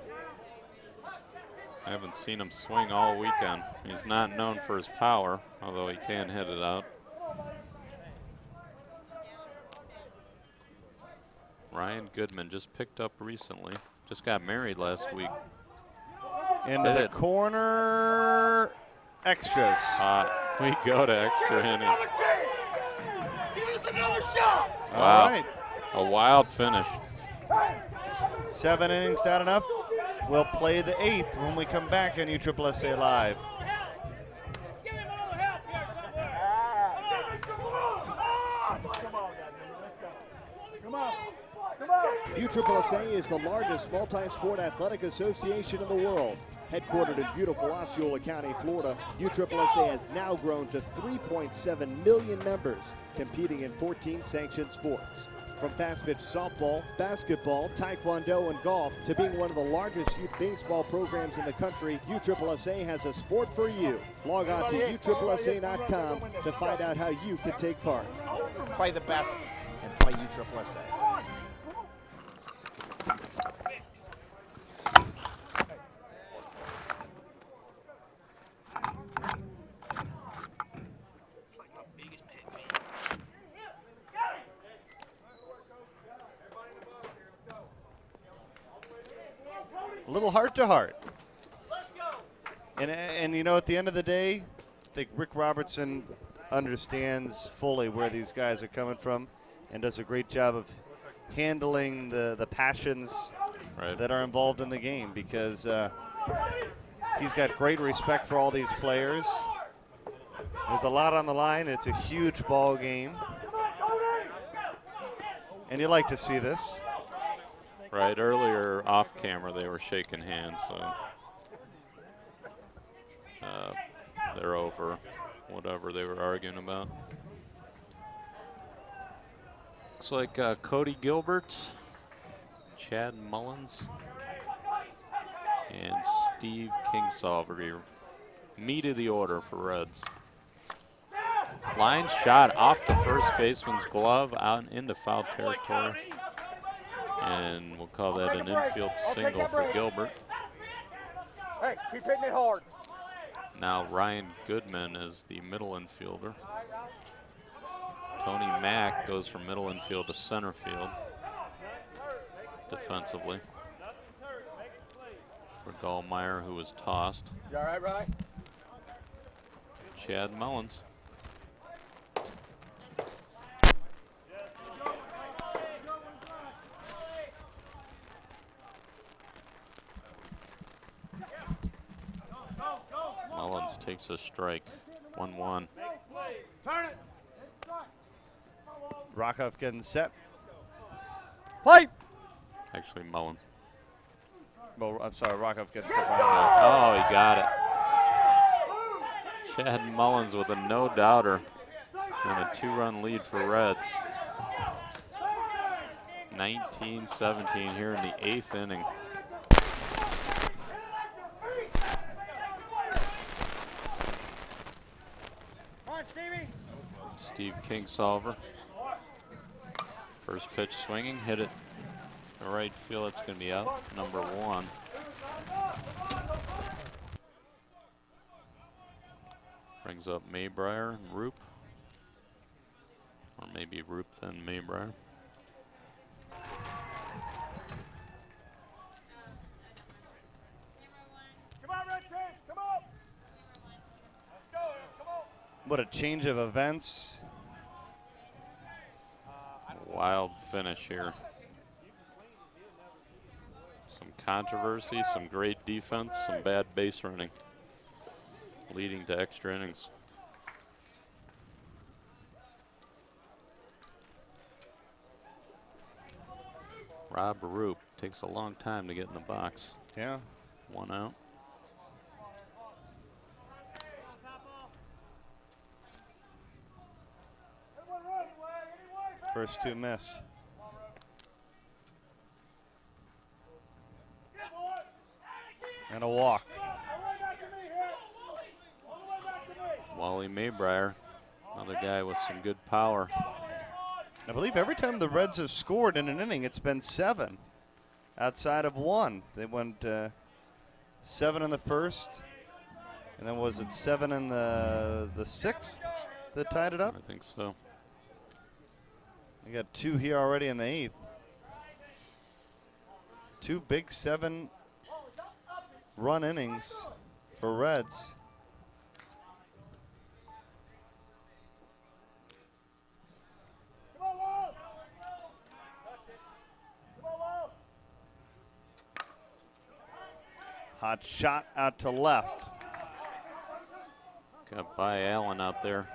I haven't seen him swing all weekend. He's not known for his power, although he can hit it out. Ryan Goodman just picked up recently. Just got married last week. Into the corner. Extras. We go to extra inning. Give us another shot. Wow. All right. A wild finish. 7 innings, not enough. We'll play the 8th when we come back on USSSA Live. USSSA is the largest multi-sport athletic association in the world. Headquartered in beautiful Osceola County, Florida, USSSA has now grown to 3.7 million members, competing in 14 sanctioned sports. From fast-pitch softball, basketball, taekwondo, and golf to being one of the largest youth baseball programs in the country, USSSA has a sport for you. Log on to USSSA.com to find out how you can take part. Play the best and play USSSA. A little heart-to-heart. And you know, at the end of the day, I think Rick Robertson understands fully where these guys are coming from and does a great job of handling the passions that are involved in the game, because he's got great respect for all these players. There's a lot on the line. It's a huge ball game. And you like to see this. Right, earlier off camera they were shaking hands, so they're over whatever they were arguing about. Looks like Cody Gilbert, Chad Mullins, and Steve Kingsolver. Meat of the order for Reds. Line shot off the first baseman's glove out into foul territory. And we'll call that an infield single for Gilbert. Hey, keep hitting it hard. Now Ryan Goodman is the middle infielder. Tony Mack goes from middle infield to center field defensively for Dahlmeyer, who was tossed. You all right, Ryan? Chad Mullins. Mullins takes a strike. 1-1. Rockoff getting set. Play. Actually, Mullins. Well, I'm sorry, Rockoff getting set. Oh, he got it. Chad Mullins with a no-doubter and a 2-run lead for Reds. 19-17 here in the 8th inning. Steve Kingsolver. First pitch swinging, hit it to right field. It's going to be out, number 1. Brings up Maybrier and Roop. Or maybe Roop then Maybrier. What a change of events. Wild finish here. Some controversy, some great defense, some bad base running, leading to extra innings. Rob Roop takes a long time to get in the box. Yeah. 1 out. First 2 miss. And a walk. Wally Maybrier, another guy with some good power. I believe every time the Reds have scored in an inning, it's been 7 outside of 1. They went 7 in the first, and then was it 7 in the 6th that tied it up? I think so. We got 2 here already in the 8th. 2 big 7-run innings for Reds. Hot shot out to left. Got by Allen out there.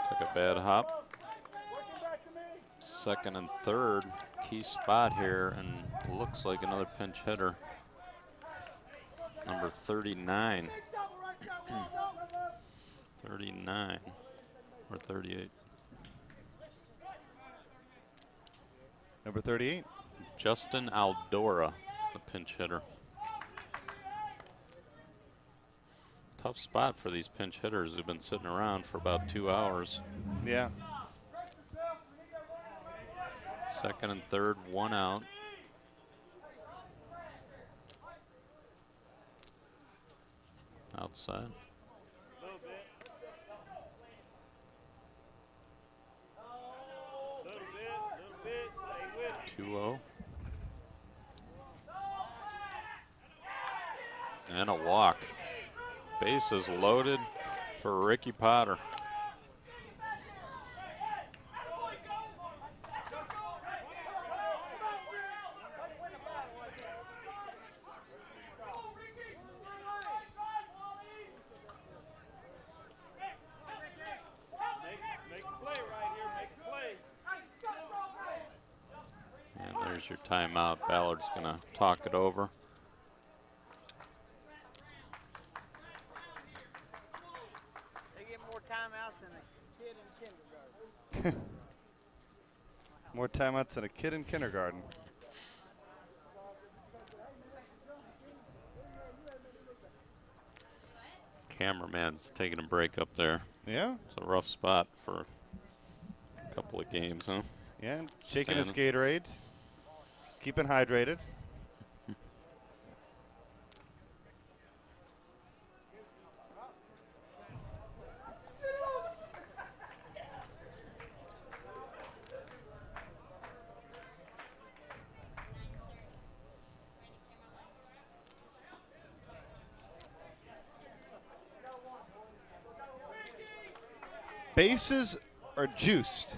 Took a bad hop. Second and third, key spot here, and looks like another pinch hitter. Number 39. 39 or 38. Number 38. Justin Aldora, the pinch hitter. Tough spot for these pinch hitters who've been sitting around for about 2 hours. Yeah. Second and third, 1 out. Outside. And a walk. Bases loaded for Ricky Potter. And there's your timeout. Ballard's going to talk it over. They get more timeouts than a kid in kindergarten. More timeouts than a kid in kindergarten. Cameraman's taking a break up there. Yeah. It's a rough spot for a couple of games, huh? Yeah, shaking his Standing. Gatorade. Keeping hydrated. Bases are juiced.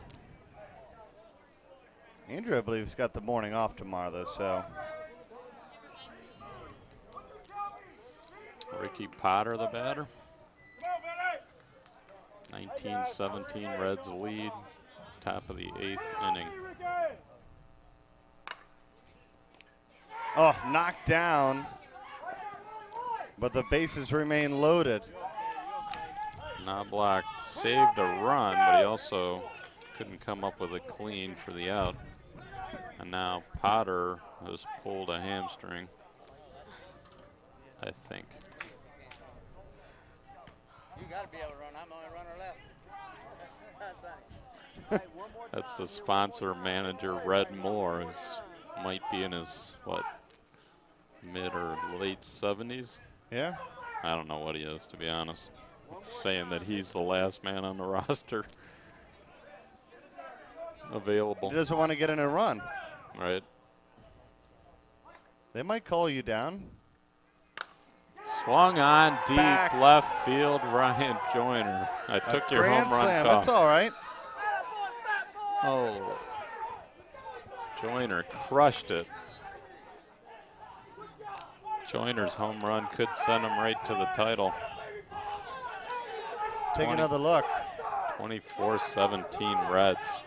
Andrew, I believe, has got the morning off tomorrow, though, so. Ricky Potter, the batter. 19-17 Reds lead. Top of the 8th inning. Oh, knocked down. But the bases remain loaded. Knobloch saved a run, but he also couldn't come up with a clean for the out. And now Potter has pulled a hamstring, I think. You got to be able to run. I'm the only runner left. That's the sponsor manager, Red Moore, who might be in his, what, mid or late 70s? Yeah. I don't know what he is, to be honest. Saying that he's the last man on the roster available. He doesn't want to get in a run. Right. They might call you down. Swung on deep Back. left field, Ryan Joyner. I took your Grand home run slam. call. That's all right. Oh. Joyner crushed it. Joyner's home run could send him right to the title. Take another look. 24-17 Reds.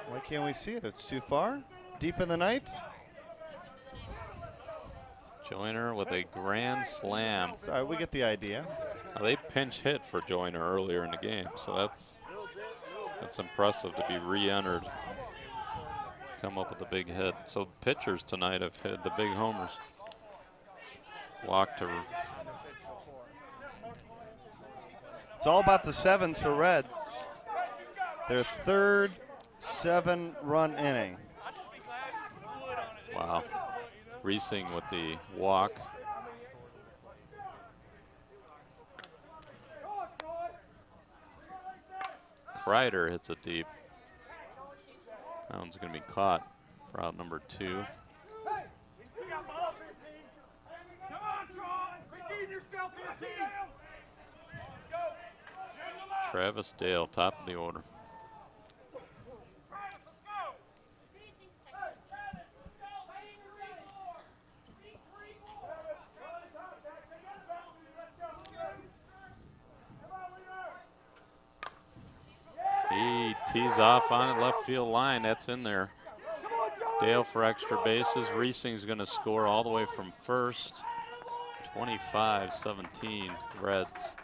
Why can't we see it? It's too far? Deep in the night? Joyner with a grand slam. It's all right, we get the idea. Now, they pinch hit for Joyner earlier in the game, so that's impressive to be re-entered. Come up with a big hit. So pitchers tonight have hit the big homers. Walk to. It's all about the sevens for Reds. Their third 7-run inning. Wow. Reesing with the walk. Kreider hits it deep. That one's going to be caught for out number 2. Travis Dale, top of the order. He tees off on it, left field line. That's in there. Dale for extra bases. Reesing's going to score all the way from first. 25-17 Reds.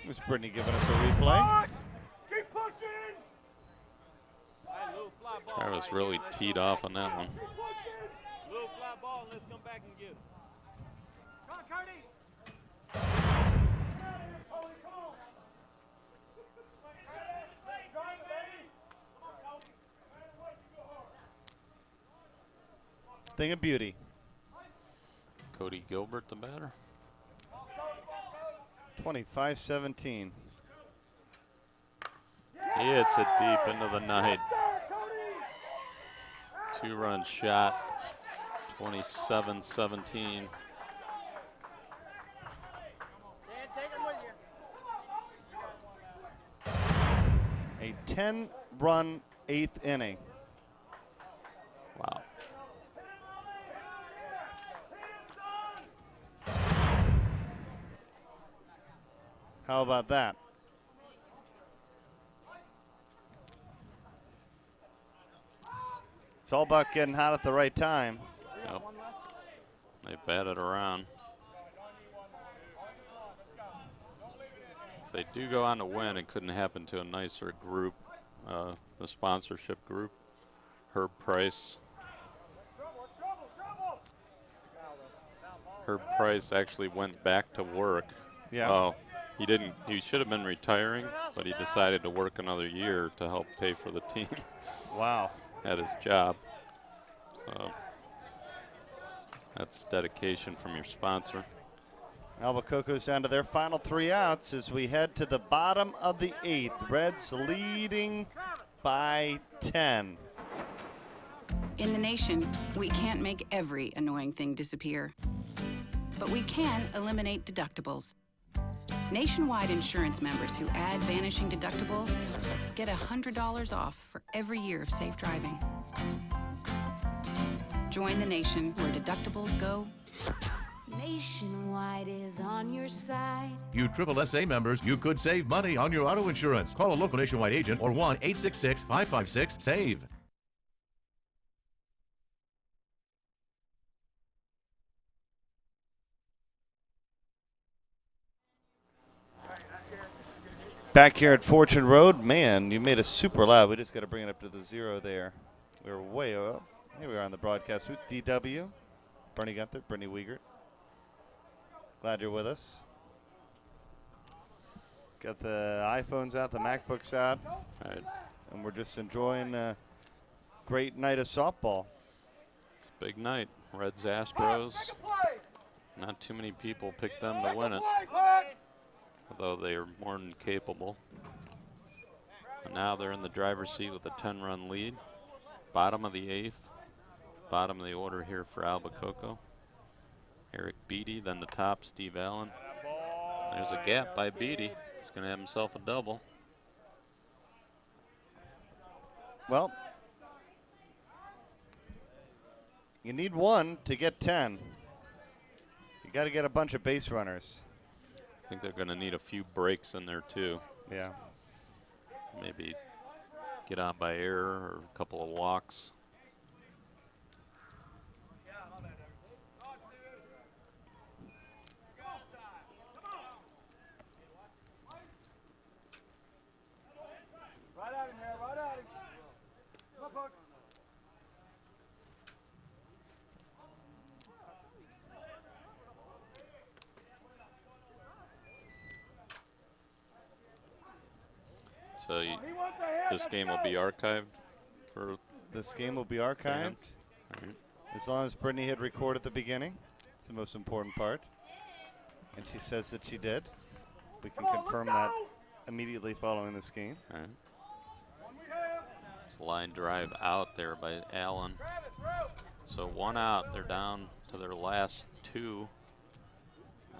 Is Brittany giving us a replay? Travis really teed off on that one. Little fly ball, let's come back and get it. Come on, Curtis. Thing of beauty. Cody Gilbert, the batter. 25-17. He hits it deep into the night. 2-run shot, 27-17. A 10-run 8th inning. Wow. How about that? It's all about getting hot at the right time. Yep. They batted around. If they do go on to win, it couldn't happen to a nicer group, the sponsorship group. Herb Price. Herb Price actually went back to work. Yeah. Oh, he didn't. He should have been retiring, but he decided to work another year to help pay for the team. Wow. At his job. So that's dedication from your sponsor. Albacoco's down to their final 3 outs as we head to the bottom of the 8th. Reds leading by 10. In the nation, we can't make every annoying thing disappear, but we can eliminate deductibles. Nationwide insurance members who add vanishing deductible get $100 off for every year of safe driving. Join the nation where deductibles go. Nationwide is on your side. You USSSA members, you could save money on your auto insurance. Call a local Nationwide agent or 1-866-556-SAVE. Back here at Fortune Road, man, you made us super loud. We just got to bring it up to the 0 there. We were way up. Here we are on the broadcast booth. DW, Bernie Gunther, Brittany Wiegert. Glad you're with us. Got the iPhones out, the MacBooks out. All right. And we're just enjoying a great night of softball. It's a big night. Reds, Astros. Not too many people picked them to win it, although they are more than capable. And now they're in the driver's seat with a 10-run lead. Bottom of the 8th. Bottom of the order here for Albacoco. Eric Beatty, then the top, Steve Allen. There's a gap by Beatty. He's going to have himself a double. Well, you need 1 to get 10. You got to get a bunch of base runners. I think they're going to need a few breaks in there too. Yeah. Maybe get out by error or a couple of walks. Right out of here, right out of here. Come on, So this game will be archived for. This game will be archived. Right. As long as Brittany had recorded the beginning. It's the most important part. And she says that she did. We can confirm that immediately following this game. All right. It's a line drive out there by Allen. So 1 out. They're down to their last 2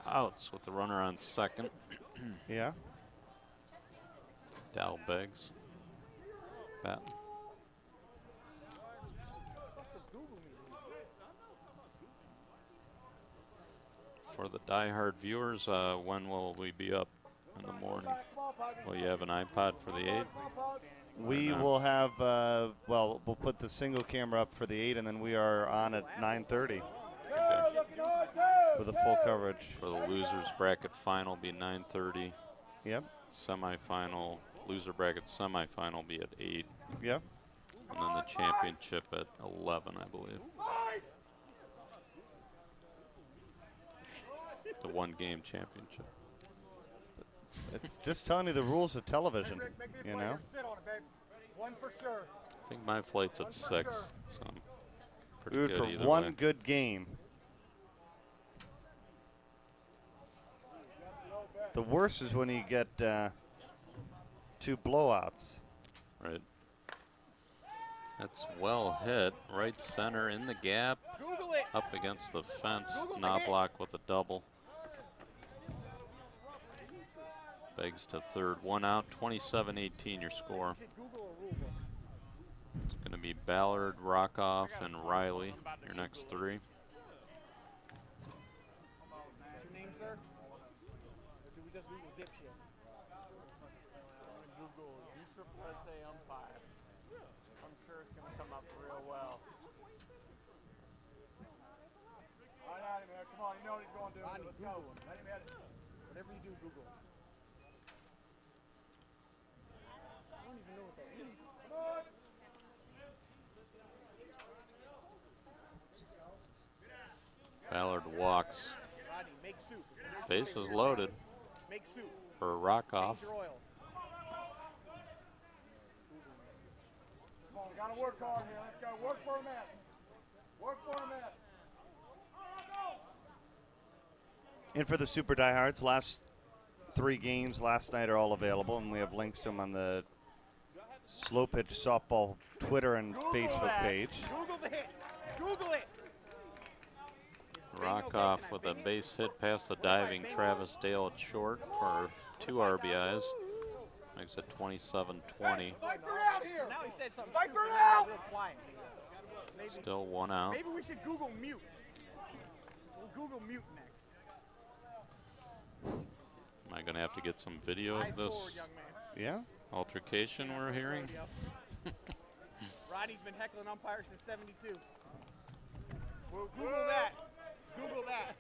outs with the runner on second. Yeah. Dow Beggs. Bat. For the diehard viewers, when will we be up in the morning? Will you have an iPod for the 8? We will have, well, we'll put the single camera up for the 8, and then we are on at 9:30 with the full coverage. For the losers bracket final, be 9:30. Yep. Semifinal, loser bracket semifinal be at 8. Yep. And then the championship at 11, I believe. The 1-game championship. It's just telling you the rules of television, you know? One for sure. I think my flight's at 6, so I'm pretty Good good for either one way. good game. The worst is when you get 2 blowouts. Right. That's well hit. Right center in the gap. Up against the fence. Knobloch with a double. Begs to third. 1 out. 27-18 your score. It's going to be Ballard, Rockoff, and Riley, your next 3. Name, sir? Or do we just Google dipshit? Google USSSA umpire. I'm sure it's going to come up real well. All right, man. Come on, you know what he's going to do. Let's go. Let him have it. Whatever you do, Google. I don't even know what that means. Come on. Ballard walks. Rodney, make soup. Base is loaded Make soup. for Rockoff. Change your oil. Come on, we got to work hard here. Let's go. Work for a match. Work for a match. And for the Super Diehards, last 3 games last night are all available, and we have links to them on the Slow Pitch Softball Twitter and Facebook page. Google the hit. Google it. Rockoff with a base hit past the diving Travis Dale at short for 2 RBIs. Makes it 27-20. Fight for it out here. Now he said something. Fight for it out. Real quiet. Still 1 out. Maybe we should Google mute. We'll Google mute next. Am I going to have to get some video of this altercation we're hearing? Rodney's been heckling umpires since '72. We'll Google that. Google that.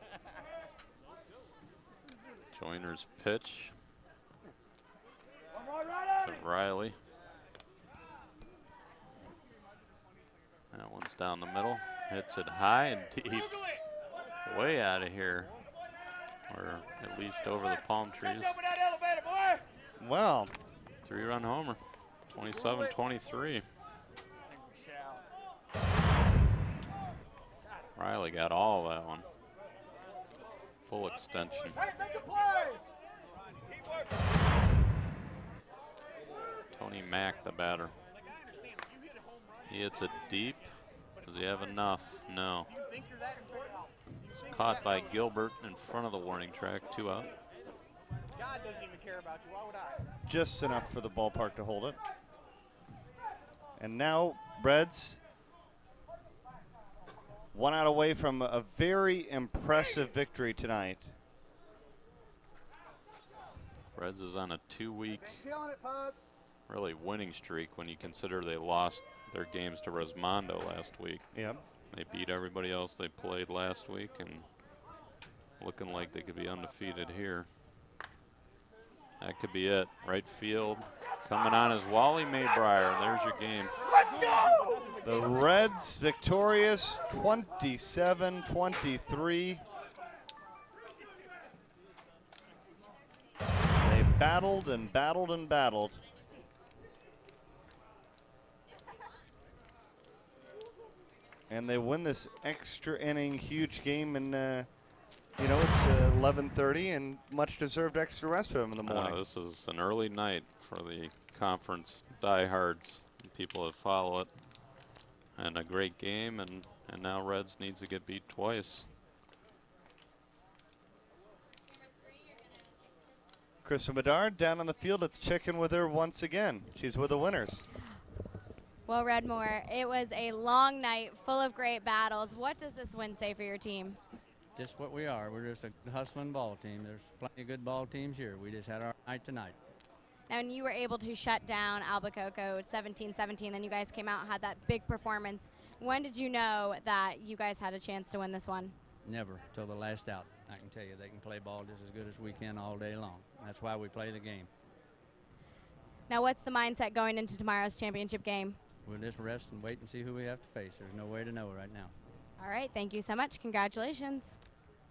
Joyner's pitch to Riley. That one's down the middle. Hits it high and deep. Way out of here. Or at least over the palm trees. Wow. 3-run homer. 27-23. Riley got all of that one. Full extension. Tony Mack, the batter. He hits it deep. Does he have enough? No. It's caught by Gilbert in front of the warning track. 2 out. God doesn't even care about you. Why would I? Just enough for the ballpark to hold it. And now Reds 1 out away from a very impressive victory tonight. Reds is on a 2-week really winning streak when you consider they lost their games to Rosmondo last week. Yep. They beat everybody else they played last week and looking like they could be undefeated here. That could be it. Right field coming on is Wally Maybrier. There's your game. Let's go! The Reds victorious 27-23. They battled and battled and battled. And they win this extra inning huge game, and you know, it's 11:30 and much deserved extra rest for them in the morning. This is an early night for the conference diehards, people that follow it, and a great game, and now Reds needs to get beat twice. Krista Bedard down on the field. Let's check in with her once again. She's with the winners. Well, Redmore, it was a long night full of great battles. What does this win say for your team? Just what we are. We're just a hustling ball team. There's plenty of good ball teams here. We just had our night tonight. Now, and you were able to shut down Albacoco 17-17, then you guys came out and had that big performance. When did you know that you guys had a chance to win this one? Never, till the last out. I can tell you, they can play ball just as good as we can all day long. That's why we play the game. Now, what's the mindset going into tomorrow's championship game? We'll just rest and wait and see who we have to face. There's no way to know right now. All right, thank you so much. Congratulations.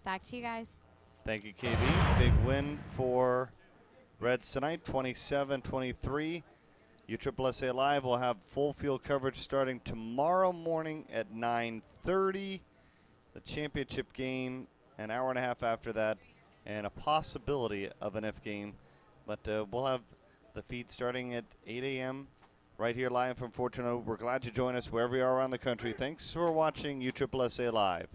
Back to you guys. Thank you, KB. Big win for Reds tonight, 27-23. USSSA Live will have full field coverage starting tomorrow morning at 9:30. The championship game an hour and a half after that, and a possibility of an if game. But we'll have the feed starting at 8 a.m. right here live from Fortuno. We're glad you join us wherever you are around the country. Thanks for watching USSSA Live.